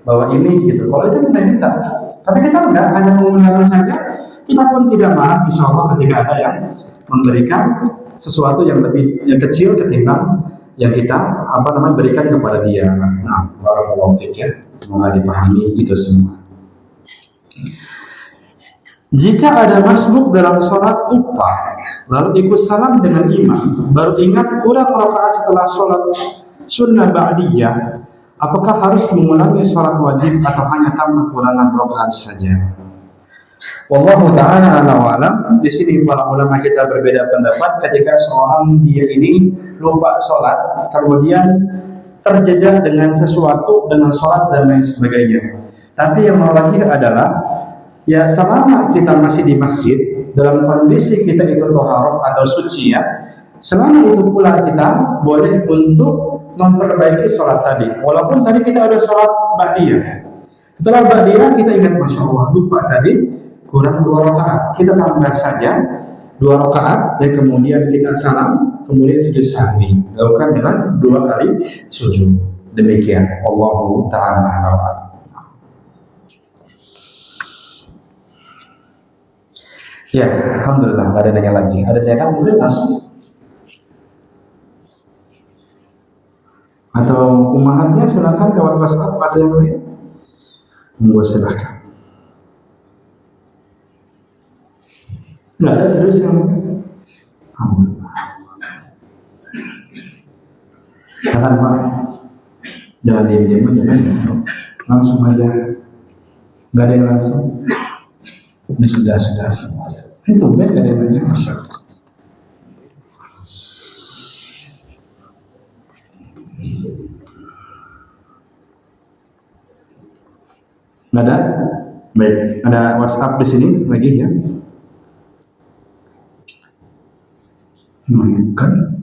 bahwa ini gitu. Kalau itu minta-minta, tapi kita enggak, hanya menggunakan saja. Kita pun tidak marah insya Allah ketika ada yang memberikan sesuatu yang kecil ketimbang yang kita berikan kepada dia. Nah, barakallahu fiik ya. Semoga dipahami itu semua. Jika ada masbuk dalam sholat lupa, lalu ikut salam dengan imam, baru ingat kurang rakaat setelah sholat sunnah ba'diyah, apakah harus mengulangi sholat wajib atau hanya tambah kurangan rakaat saja? Wallahu ta'ala a'lam wa a'lam. Di sini para ulama kita berbeda pendapat ketika seorang dia ini lupa sholat, kemudian terjeda dengan sesuatu, dengan sholat dan lain sebagainya. Tapi yang wajib adalah ya selama kita masih di masjid dalam kondisi kita itu toharoh atau suci ya, selama itu pula kita boleh untuk memperbaiki sholat tadi. Walaupun tadi kita ada sholat ba'diyah, setelah ba'diyah kita ingat masya Allah lupa tadi kurang 2 rakaat, kita tambah saja 2 rakaat dan kemudian kita salam, kemudian sujud sahwi, lakukan dengan 2 kali sujud. Demikian Allahu ta'ala a'lam. Ya, alhamdulillah nggak ada nanya lagi. Ada nanya kan mungkin langsung atau umahatnya silakan lewat WhatsApp atau yang lain. Monggo silakan. Nggak ada serius yang lain. Alhamdulillah. Jangan Pak, jangan diam-diam aja, langsung aja. Nggak ada yang langsung. Ini sudah semua. Itu baik dari banyak masyarakat. Nggak ada? Baik, ada WhatsApp di sini lagi ya. Bukan.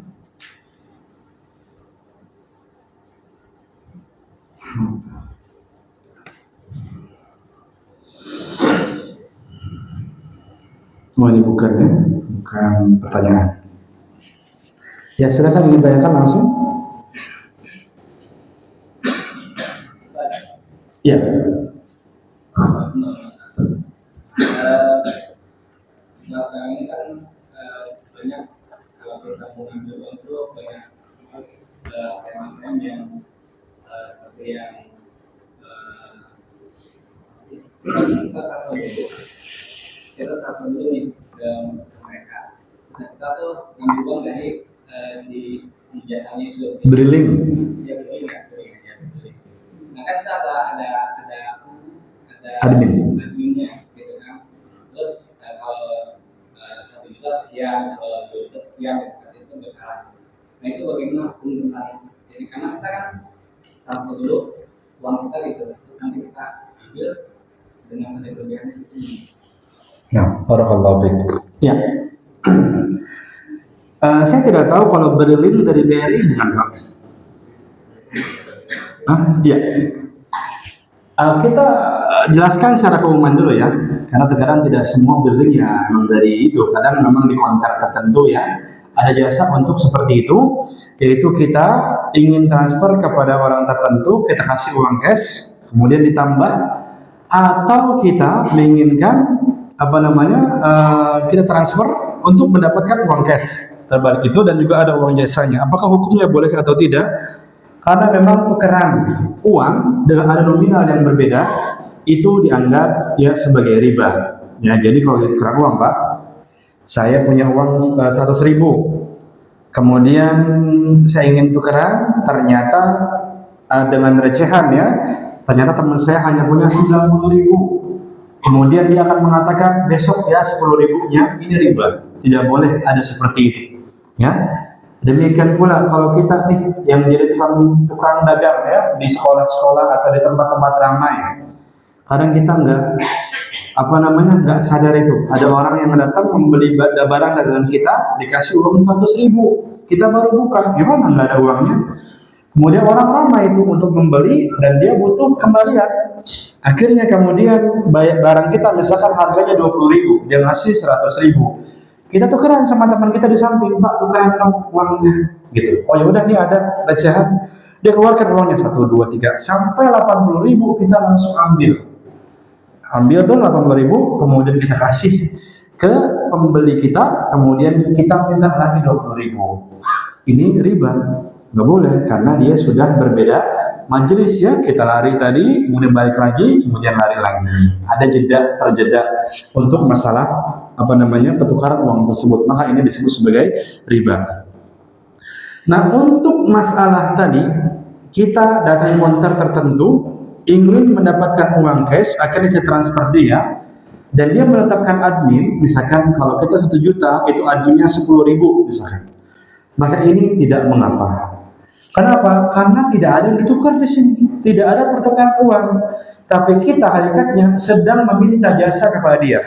Oh ini bukan ya, bukan pertanyaan. Ya silakan ingin tanyakan langsung. Ya. Sekarang ini kan banyak kalau kita mau ngambil uang itu banyak teman-teman yang seperti yang kita transfer dulu nih ke mereka. Terus kita tuh ngambil uang dari si jasanya itu. Briling. Ya briling ya, briling. Nah kan kita ada adminnya gitu kan. Terus kalau 1 juta sekian, kalau 2 juta sekian, itu berkarat. Nah itu bagaimana keuntungan? Jadi karena kita kan transfer dulu uang kita gitu, terus nanti kita ambil dengan ada kelebihan itu. Ya, barakallahu fiik. Ya. Saya tidak tahu kalau Briling dari BRI bukan Pak? Iya. Kita jelaskan secara keumuman dulu ya, karena terkadang tidak semua Briling ya memang dari itu, kadang memang di kontrak tertentu ya ada jasa untuk seperti itu, yaitu kita ingin transfer kepada orang tertentu, kita kasih uang cash, kemudian ditambah, atau kita menginginkan kita transfer untuk mendapatkan uang cash terbalik itu dan juga ada uang jasanya. Apakah hukumnya boleh atau tidak? Karena memang tukeran uang dengan ada nominal yang berbeda itu dianggap ya sebagai riba. Ya, jadi kalau tukeran uang, Pak, saya punya uang 100.000, kemudian saya ingin tukeran, ternyata dengan recehan ya, ternyata teman saya hanya punya 90.000. Kemudian dia akan mengatakan besok ya 10.000-nya ini riba. Tidak boleh ada seperti itu. Ya. Demikian pula kalau kita nih yang jadi tukang dagang ya di sekolah-sekolah atau di tempat-tempat ramai, kadang kita nggak sadar itu ada orang yang datang membeli barang dagangan kita dikasih uang 100.000, kita baru buka, gimana nggak ada uangnya? Kemudian orang ramai itu untuk membeli dan dia butuh kembalian. Akhirnya kemudian barang kita misalkan harganya 20.000, dia ngasih 100.000. Kita tukeran sama teman kita di samping, Pak tukeran dong uangnya, gitu. Oh ya udah nih ada recehan, dia keluarkan uangnya 1, 2, 3 sampai 80.000 kita langsung ambil tuh 80.000, kemudian kita kasih ke pembeli kita, kemudian kita minta lagi 20.000. Ini riba, nggak boleh karena dia sudah berbeda majelis ya. Kita lari tadi, kemudian balik lagi, kemudian lari lagi. Ada terjeda untuk masalah pertukaran uang tersebut, maka ini disebut sebagai riba. Nah, untuk masalah tadi kita datang konter tertentu ingin mendapatkan uang cash, akhirnya kita transfer dia dan dia menetapkan admin, misalkan kalau kita 1 juta itu adminnya 10.000 misalkan, maka ini tidak mengapa. Kenapa? Karena tidak ada yang ditukar di sini, tidak ada pertukaran uang. Tapi kita hakikatnya sedang meminta jasa kepada dia.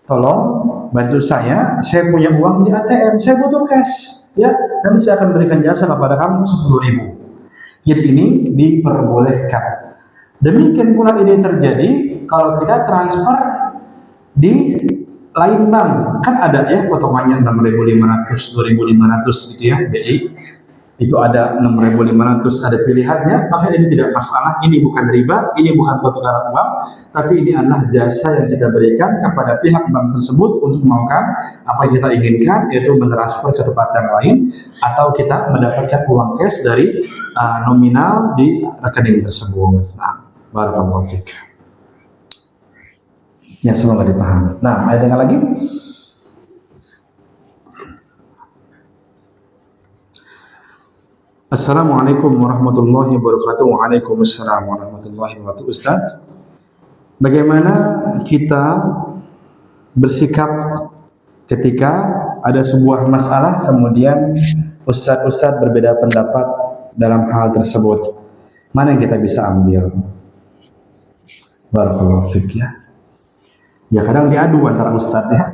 Tolong bantu saya punya uang di ATM, saya butuh cash, ya. Nanti saya akan berikan jasa kepada kamu 10.000. Jadi ini diperbolehkan. Demikian pula ini terjadi kalau kita transfer di lain bank, kan ada ya potongannya 6.500, 2.500 gitu ya, BI. Itu ada 6.500, ada pilihannya, maka ini tidak masalah. Ini bukan riba, ini bukan pertukaran uang, tapi ini adalah jasa yang kita berikan kepada pihak bank tersebut untuk melakukan apa yang kita inginkan, yaitu mentransfer ke tempat yang lain, atau kita mendapatkan uang cash dari nominal di rekening tersebut. Nah, barakallahu fiik. Ya, semoga dipahami. Nah, ada yang lagi? Assalamualaikum warahmatullahi wabarakatuh. Waalaikumsalam warahmatullahi wabarakatuh. Ustaz, bagaimana kita bersikap ketika ada sebuah masalah kemudian ustadz-ustadz berbeda pendapat dalam hal tersebut? Mana yang kita bisa ambil? Barakallahu fiik ya. Ya kadang diadu antara ustadz ya.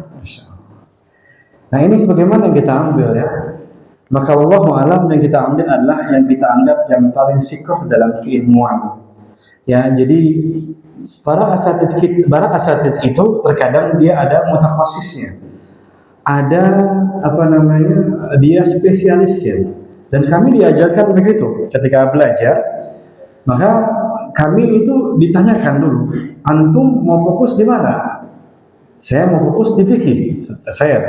Nah ini bagaimana yang kita ambil ya? Maka wallahu alam yang kita ambil adalah yang kita anggap yang paling sikoh dalam keilmuan. Ya, jadi para asatidz itu terkadang dia ada mutakhasisnya. Ada dia spesialisnya. Dan kami diajarkan begitu ketika belajar. Maka kami itu ditanyakan dulu, antum mau fokus di mana? Saya mau fokus di fikih. Saya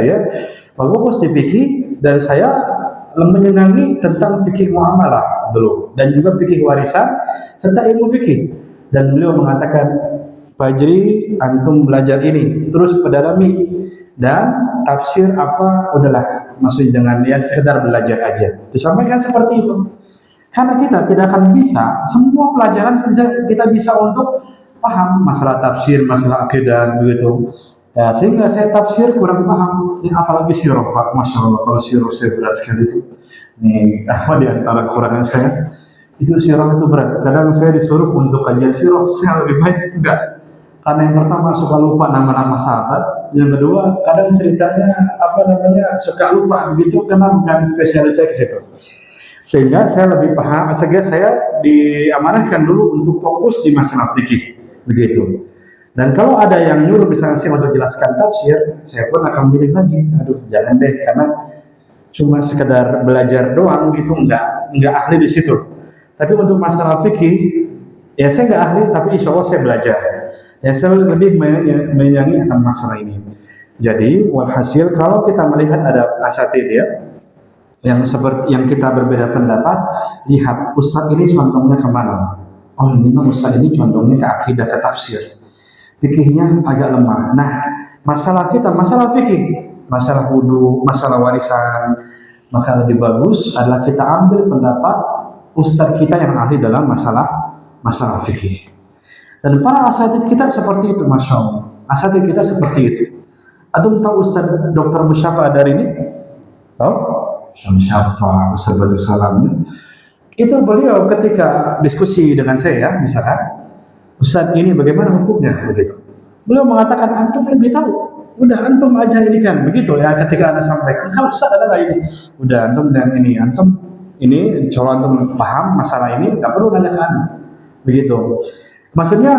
mau fokus di fikih dan saya menyenangi tentang fikih muamalah dulu dan juga fikih warisan serta ilmu fikih. Dan beliau mengatakan, Fajri antum belajar ini terus pedalami dan tafsir apa udahlah, maksudnya jangan ya sekedar belajar aja. Disampaikan seperti itu. Karena kita tidak akan bisa semua pelajaran kita bisa untuk paham masalah tafsir, masalah akidah begitu. Ya, sehingga saya tafsir kurang paham, ya, apalagi sirah Pak, Masya Allah, kalau sirah saya berat sekali itu. Nih, apa di antara kekurangan saya, itu sirah itu berat. Kadang saya disuruh untuk kajian sirah, saya lebih baik enggak. Karena yang pertama suka lupa nama-nama sahabat, yang kedua kadang ceritanya suka lupa begitu, karena bukan spesialis saya ke situ. Sehingga saya lebih paham, sehingga saya diamanahkan dulu untuk fokus di masalah fikih, begitu. Dan kalau ada yang nyuruh misalnya saya untuk jelaskan tafsir, saya pun akan pilih lagi. Aduh, jangan deh, karena cuma sekedar belajar doang gitu, enggak ahli di situ. Tapi untuk masalah fikih, ya saya enggak ahli, tapi insya Allah saya belajar. Ya saya lebih menyayangi akan masalah ini. Jadi walhasil kalau kita melihat ada asatidz ya, yang kita berbeda pendapat, lihat ustadz ini condongnya kemana? Oh ini ustadz ini condongnya ke akidah, ke tafsir. Fikihnya agak lemah. Nah, masalah kita, masalah fikih, masalah wudu, masalah warisan, maka lebih bagus adalah kita ambil pendapat ustadz kita yang ahli dalam masalah fikih. Dan para asatidz kita seperti itu, Masya Allah. Asatidz kita seperti itu. Antum tahu Ustadz Dr. Musyafa dari ini? Tahu? Ustadz Musyafa, Ustadz Badrul Salam. Itu beliau ketika diskusi dengan saya, misalkan, Ustadz ini bagaimana hukumnya begitu. Beliau mengatakan antum lebih tahu. Udah antum aja ini kan begitu ya, ketika Anda sampaikan kalau Ustadz ada ini. Udah antum dan ini kalau antum paham masalah ini enggak perlu nanya ke Anda. Begitu. Maksudnya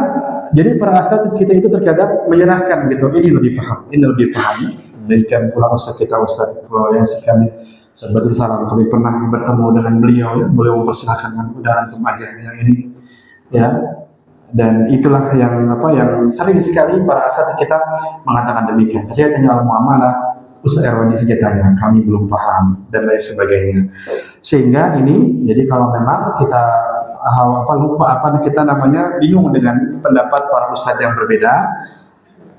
jadi para asatidz kita itu terkadang menyerahkan gitu, ini lebih paham. Demikian pula Ustadz kita Ustadz yang kami Ustadz Badrul Salam, kami pernah bertemu dengan beliau ya, beliau mempersilahkan udah antum aja yang ini ya. Dan itulah yang sering sekali para asatidz kita mengatakan demikian. Saya tanya al-muamalah, Ustaz Erwandi saja tanya, kami belum paham dan lain sebagainya. Sehingga ini, jadi kalau memang kita bingung dengan pendapat para ustadz yang berbeda,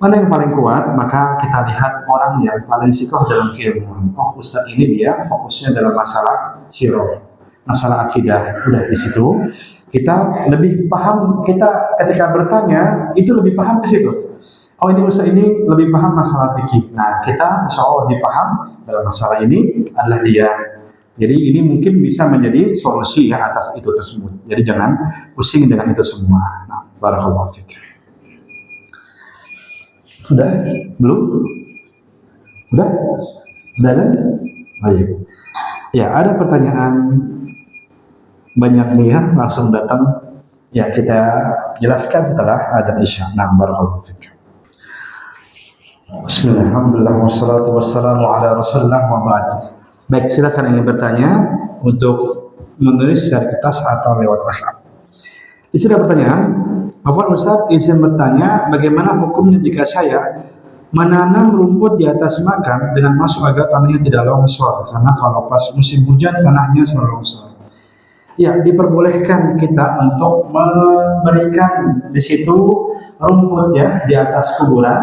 mana yang paling kuat, maka kita lihat orang yang paling sikoh dalam keilmuan. Oh, ustadz ini dia fokusnya dalam masalah sirah, masalah akidah. Udah di situ kita lebih paham, kita ketika bertanya itu lebih paham ke situ. Oh ini ustaz ini lebih paham masalah fikih. Nah kita insya Allah lebih paham dalam masalah ini adalah dia. Jadi ini mungkin bisa menjadi solusi ya atas itu tersebut. Jadi jangan pusing dengan itu semua. Nah, barakallahu fiik. Udah? Belum? Udah? Udah kan? Baik. Ya, ada pertanyaan banyak nih ya, langsung datang. Ya, kita jelaskan setelah adzan Isya. Nah, barakallahu fiik. Bismillah, alhamdulillah, wassalatu wassalamu ala rasulillah wa ba'd. Baik, silakan ingin bertanya untuk menulis secara kertas atau lewat WhatsApp. Di sini ada pertanyaan. Afwan Ustaz, izin bertanya, bagaimana hukumnya jika saya menanam rumput di atas makam dengan masuk agar tanahnya tidak longsor? Karena kalau pas musim hujan tanahnya selalu longsor. Ya, diperbolehkan kita untuk memberikan di situ rumput ya di atas kuburan,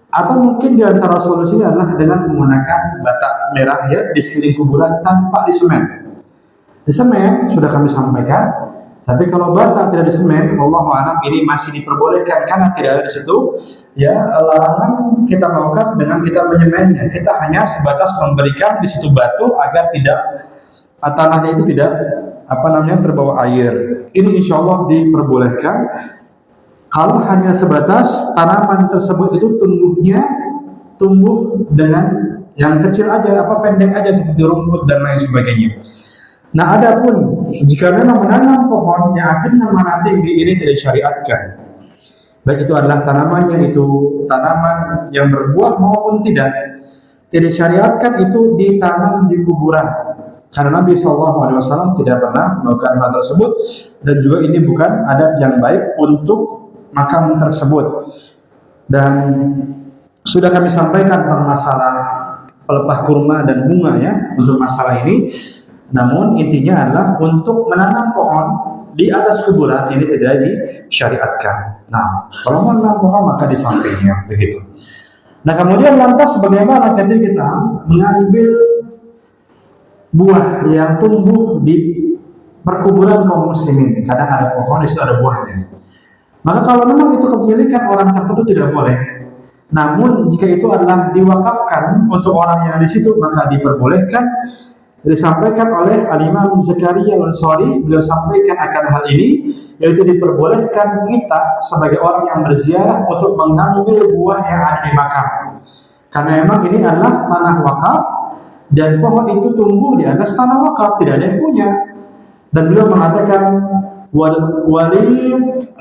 atau mungkin di antara solusinya adalah dengan menggunakan bata merah ya di sekeliling kuburan tanpa disemen. Disemen sudah kami sampaikan. Tapi kalau bata tidak disemen, wallahu a'lam, ini masih diperbolehkan karena tidak ada di situ ya larangan kita melakukan dengan kita menyemennya. Kita hanya sebatas memberikan di situ batu agar tidak tanahnya itu tidak terbawa air. Ini insya Allah diperbolehkan. Kalau hanya sebatas tanaman tersebut itu tumbuh dengan yang kecil aja, pendek aja seperti rumput dan lain sebagainya. Nah, adapun jika memang menanam pohon yang akhirnya menanam tinggi, ini tidak disyariatkan. Baik itu adalah tanamannya itu tanaman yang berbuah maupun tidak disyariatkan itu ditanam di kuburan. Karena Nabi SAW tidak pernah melakukan hal tersebut, dan juga ini bukan adab yang baik untuk makam tersebut. Dan sudah kami sampaikan tentang masalah pelepah kurma dan bunga ya untuk masalah ini. Namun intinya adalah untuk menanam pohon di atas kuburan ini tidak disyariatkan. Nah, kalau menanam pohon maka di sampingnya begitu. Nah, kemudian lantas bagaimana ketika kita mengambil buah yang tumbuh di perkuburan kaum muslimin? Kadang ada pohon di situ ada buahnya. Maka kalau memang itu kepemilikan orang tertentu tidak boleh. Namun jika itu adalah diwakafkan untuk orang yang di situ maka diperbolehkan. Disampaikan oleh Al-Imam Zakaria Al-Ansari, beliau sampaikan akan hal ini, yaitu diperbolehkan kita sebagai orang yang berziarah untuk mengambil buah yang ada di makam. Karena memang ini adalah tanah wakaf dan pohon itu tumbuh di atas tanah wakaf, tidak ada yang punya. Dan beliau mengatakan wali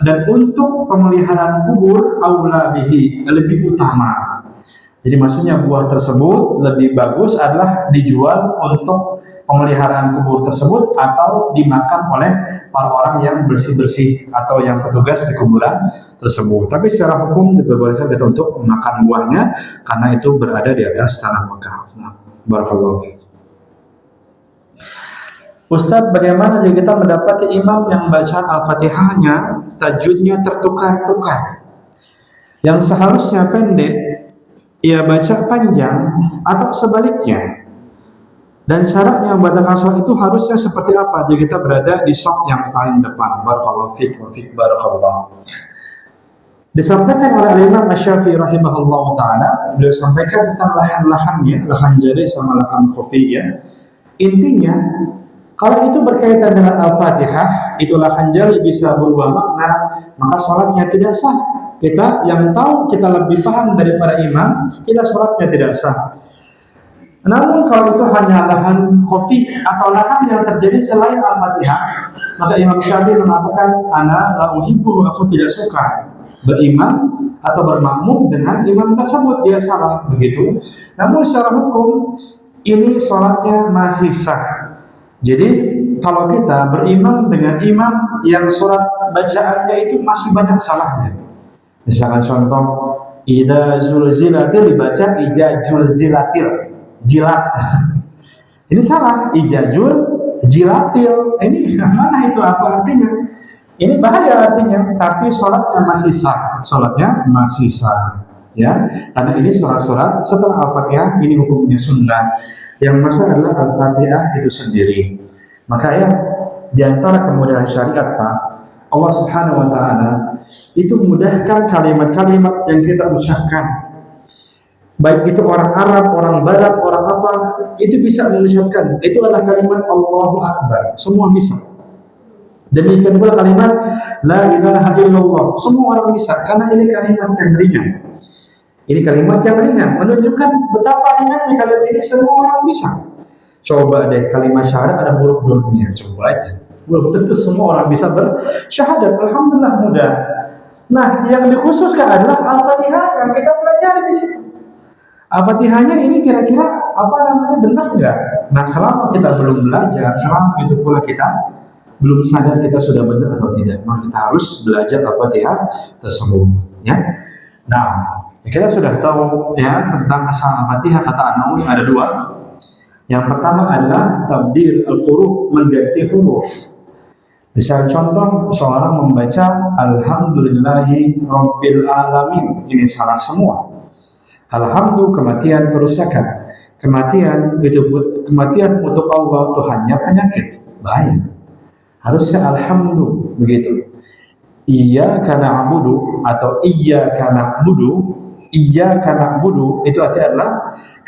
dan untuk pemeliharaan kubur aula bihi, lebih utama. Jadi maksudnya buah tersebut lebih bagus adalah dijual untuk pemeliharaan kubur tersebut atau dimakan oleh para orang yang bersih-bersih atau yang petugas di kuburan tersebut. Tapi secara hukum diperbolehkan kita untuk memakan buahnya karena itu berada di atas tanah wakaf. Nah, barakallahu fiik. Ustadz, bagaimana jika kita mendapati imam yang bacaan Al-Fatihahnya tajwidnya tertukar-tukar? Yang seharusnya pendek ia baca panjang atau sebaliknya, dan syaratnya membacakan surah itu harusnya seperti apa jika kita berada di shaf yang paling depan? Barakallahu fiik wa fiik barakallah. Disampaikan oleh Imam Asy-Syafi'i rahimahullah taala, beliau sampaikan tentang lahan-lahannya, lahan jari sama lahan khufiyah. Intinya kalau itu berkaitan dengan Al-Fatihah, itu lahan jari bisa berubah makna, maka sholatnya tidak sah. Kita yang tahu, kita lebih paham daripada imam, kita sholatnya tidak sah. Namun kalau itu hanya lahan khafi atau lahan yang terjadi selain Al-Fatihah, maka Imam Syafi'i mengatakan, ana la uhibbu, aku tidak suka berimam atau bermakmum dengan imam tersebut, dia salah begitu. Namun secara hukum ini sholatnya masih sah. Jadi kalau kita berimam dengan imam yang surat bacaannya itu masih banyak salahnya. Misalkan contoh, idza zulzilatil dibaca ijajul jilatil, jilat. Ini salah, ijajul jilatil. Ini mana itu, apa artinya? Ini bahaya artinya, tapi sholatnya masih sah. Sholatnya masih sah, ya. Karena ini surat-surat setelah Al-Fatihah ini hukumnya sunnah. Yang masuk adalah Al-Fatihah itu sendiri. Maka ya, di antara kemudahan syariat Pak, Allah Subhanahu wa taala itu memudahkan kalimat-kalimat yang kita ucapkan. baik itu orang Arab, orang Barat, orang apa, itu bisa mengucapkan. Itu adalah kalimat Allahu Akbar. Semua bisa. Demikian pula kalimat La ilaha illallah. Semua orang bisa, karena ini kalimat yang ringan. Ini kalimat yang ringan, menunjukkan betapa ringannya kalimat ini, semua orang bisa. Coba deh kalimat syahadat ada huruf-hurufnya, coba aja. Belum tentu semua orang bisa bersyahadat. Alhamdulillah mudah. Nah, yang dikhususkan adalah Al-Fatihah. Kita pelajari di situ. Al-Fatihahnya ini kira-kira benar nggak? Nah, selama kita belum belajar, selama itu pula kita belum sadar kita sudah benar atau tidak, maka kita harus belajar Al-Fatihah tersebut. Ya. Nah, kita sudah tahu ya tentang asal Al-Fatihah. Kata An-Nawawi ada dua. Yang pertama adalah tabdil al-huruf, mengganti huruf. Misal contoh seorang membaca Alhamdulillahi Rabbil Alamin, ini salah semua. Alhamdulillah kematian kerusakan, kematian untuk Allah Tuhannya penyakit, bahaya. Harusnya Alhamdulillah begitu. Iyyaka na'budu atau iyyaka na'budu itu artinya adalah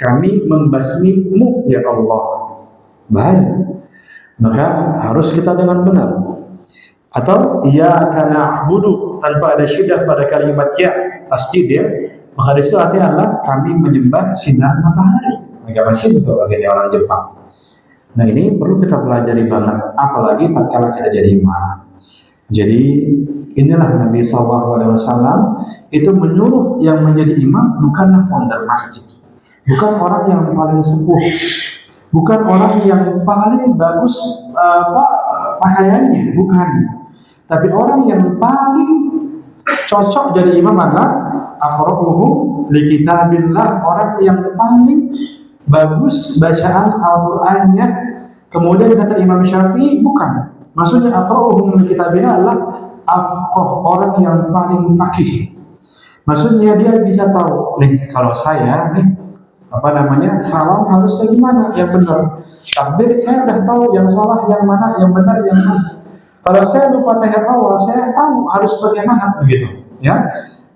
kami membasmimu ya Allah, bahaya. Maka harus kita dengan benar. Atau iyyaka na'budu tanpa ada syiddah pada kalimat ya, pasti dia, maka disitu artinya adalah kami menyembah sinar matahari. Agak masih untuk bagi orang Jepang. Nah, ini perlu kita pelajari banget, apalagi tatkala kita jadi imam. Jadi inilah Nabi SAW itu menyuruh yang menjadi imam bukanlah founder masjid, bukan orang yang paling sepuh, bukan orang yang paling bagus pakaiannya, bukan. Tapi orang yang paling cocok jadi imam adalah aqra'uhum li kitabillah, orang yang paling bagus bacaan Al-Qur'annya. Kemudian kata Imam Syafi'i, bukan. Maksudnya aqra'uhum li kitabillah adalah afqah, orang yang paling faqih. Maksudnya dia bisa tahu, nih kalau saya nih salam harusnya gimana, yang benar. Takbir saya udah tahu yang salah yang mana, yang benar yang mana. Kalau saya lupa tahiyat awal, saya tahu harus bagaimana, begitu ya.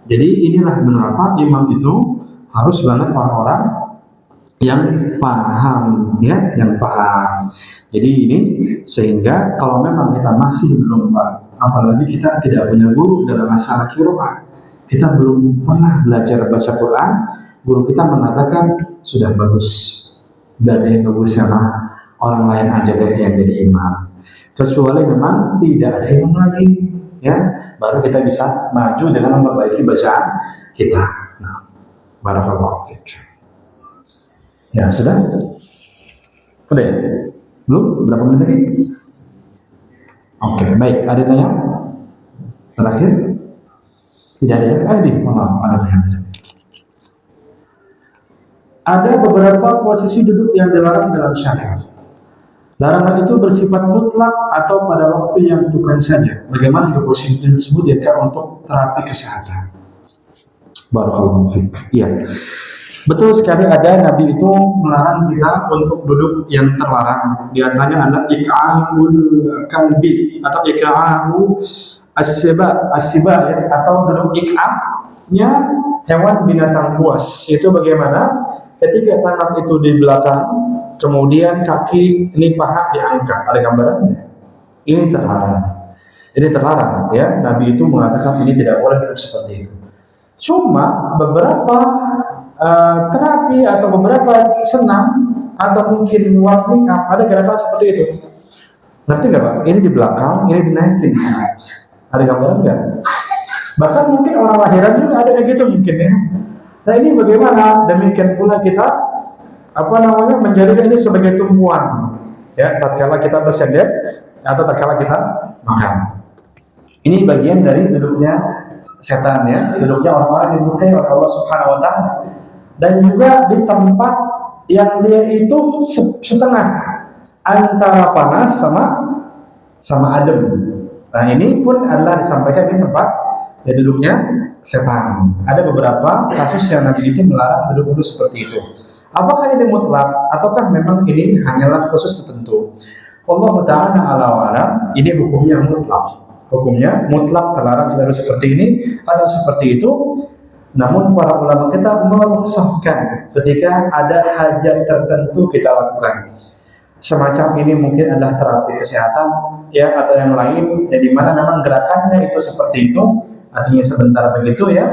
Jadi inilah mengapa imam itu harus banget orang-orang yang paham, ya, yang paham. Jadi ini sehingga kalau memang kita masih belum paham, apalagi kita tidak punya guru dalam masalah qiraah, kita belum pernah belajar baca Quran, guru kita mengatakan sudah bagus, dan yang bagus sama orang lain aja deh yang jadi imam. Kecuali memang tidak ada imam lagi, ya, baru kita bisa maju dengan memperbaiki bacaan kita. Nah, barakallahu fiik. Ya sudah, udah ya? Belum? Berapa menit lagi? Oke, baik. Ada tanya? Terakhir? Tidak ada ya? Maaf, ada tanya. Ada beberapa posisi duduk yang dilarang dalam syariat. Larangan itu bersifat mutlak atau pada waktu yang bukan saja. Bagaimana jika posisi tersebut dianggap untuk terapi kesehatan? Barakallahu fiik. Iya. Betul sekali, ada Nabi itu melarang kita untuk duduk yang terlarang. Di antaranya adalah iqa'ul kalbi atau iqa'u as-siba ya, atau duduk iqa'nya hewan binatang buas. Itu bagaimana? Ketika tangan itu di belakang, kemudian kaki ini paha diangkat, ada gambarannya. Ini terlarang. Ini terlarang ya. Nabi itu mengatakan ini tidak boleh seperti itu. Cuma beberapa terapi atau beberapa senam atau mungkin warming up ada gerakan seperti itu. Ngerti nggak Pak? Ini di belakang, ini dinaikin. Ada gambaran nggak? Bahkan mungkin orang lahiran juga ada kayak gitu mungkin ya. Nah ini bagaimana? Demikian pula kita menjadikan ini sebagai tumpuan ya, tatkala kita bersender atau tatkala kita makan. Ini bagian dari duduknya setan ya, duduknya orang-orang yang dimurkai oleh Allah Subhanahu wa taala. Dan juga di tempat yang dia itu setengah antara panas sama adem. Nah, ini pun adalah disampaikan di tempat ya duduknya setan. Ada beberapa kasus yang Nabi itu melarang duduk-duduk seperti itu. Apakah ini mutlak ataukah memang ini hanyalah khusus tertentu? Allah Ta'ala ala wa'ala, ini hukumnya mutlak. Hukumnya mutlak, terlarang kita harus seperti ini atau seperti itu. Namun para ulama kita merukhsahkan ketika ada hajat tertentu kita lakukan. Semacam ini mungkin adalah terapi kesehatan ya atau yang lain ya di mana memang gerakannya itu seperti itu, artinya sebentar begitu ya.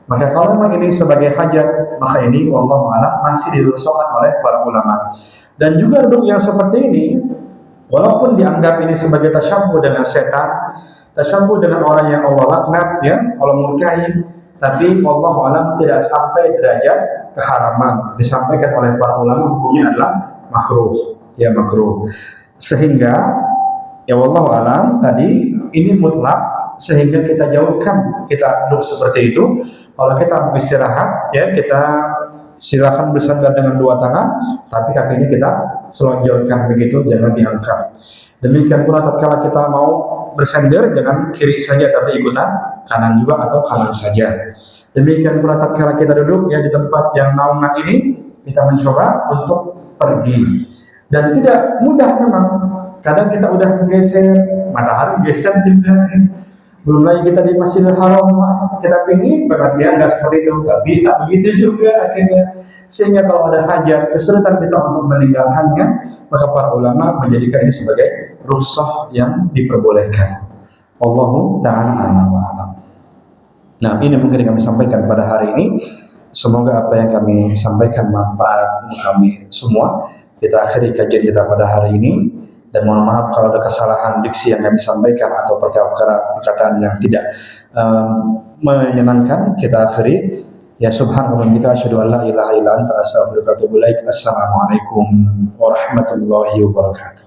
Maka kalau memang ini sebagai hajat, maka ini wallahu a'lam masih dirukhsahkan oleh para ulama. Dan juga duduk yang seperti ini walaupun dianggap ini sebagai tasyabbuh dengan setan, tasyabbuh dengan orang yang Allah laknat ya, Allah murkai, tapi wallahu a'lam tidak sampai derajat keharaman. Disampaikan oleh para ulama hukumnya adalah makruh. Ya makruh, sehingga ya wallahu alam tadi ini mutlak, sehingga kita jauhkan, kita duduk seperti itu. Kalau kita mau istirahat ya kita silakan bersandar dengan dua tangan, tapi kakinya kita selonjorkan begitu, jangan diangkat. Demikian pula tatkala kita mau bersandar jangan kiri saja tapi ikutan kanan juga atau kanan saja. Demikian pula tatkala kita duduk ya di tempat yang naungan ini, kita mencoba untuk pergi. Dan tidak mudah memang. Kadang kita udah menggeser, matahari geser juga. Belum lagi kita di Masjidil Haram, kita pingin banget ya nggak seperti itu, tapi tak begitu juga akhirnya. Sehingga kalau ada hajat, kesulitan kita untuk meninggalkannya, maka para ulama menjadikan ini sebagai rukhsah yang diperbolehkan. Wallahu ta'ala a'lam wa a'lam. Nah, ini mungkin yang kami sampaikan pada hari ini. Semoga apa yang kami sampaikan manfaat untuk kami semua. Kita akhiri kajian kita pada hari ini, dan mohon maaf kalau ada kesalahan diksi yang kami sampaikan atau perkataan yang tidak menyenangkan. Kita akhiri ya subhanallah wa asyhadu an la ilaha illa anta astaghfiruka wa atubu ilaik. Assalamualaikum warahmatullahi wabarakatuh.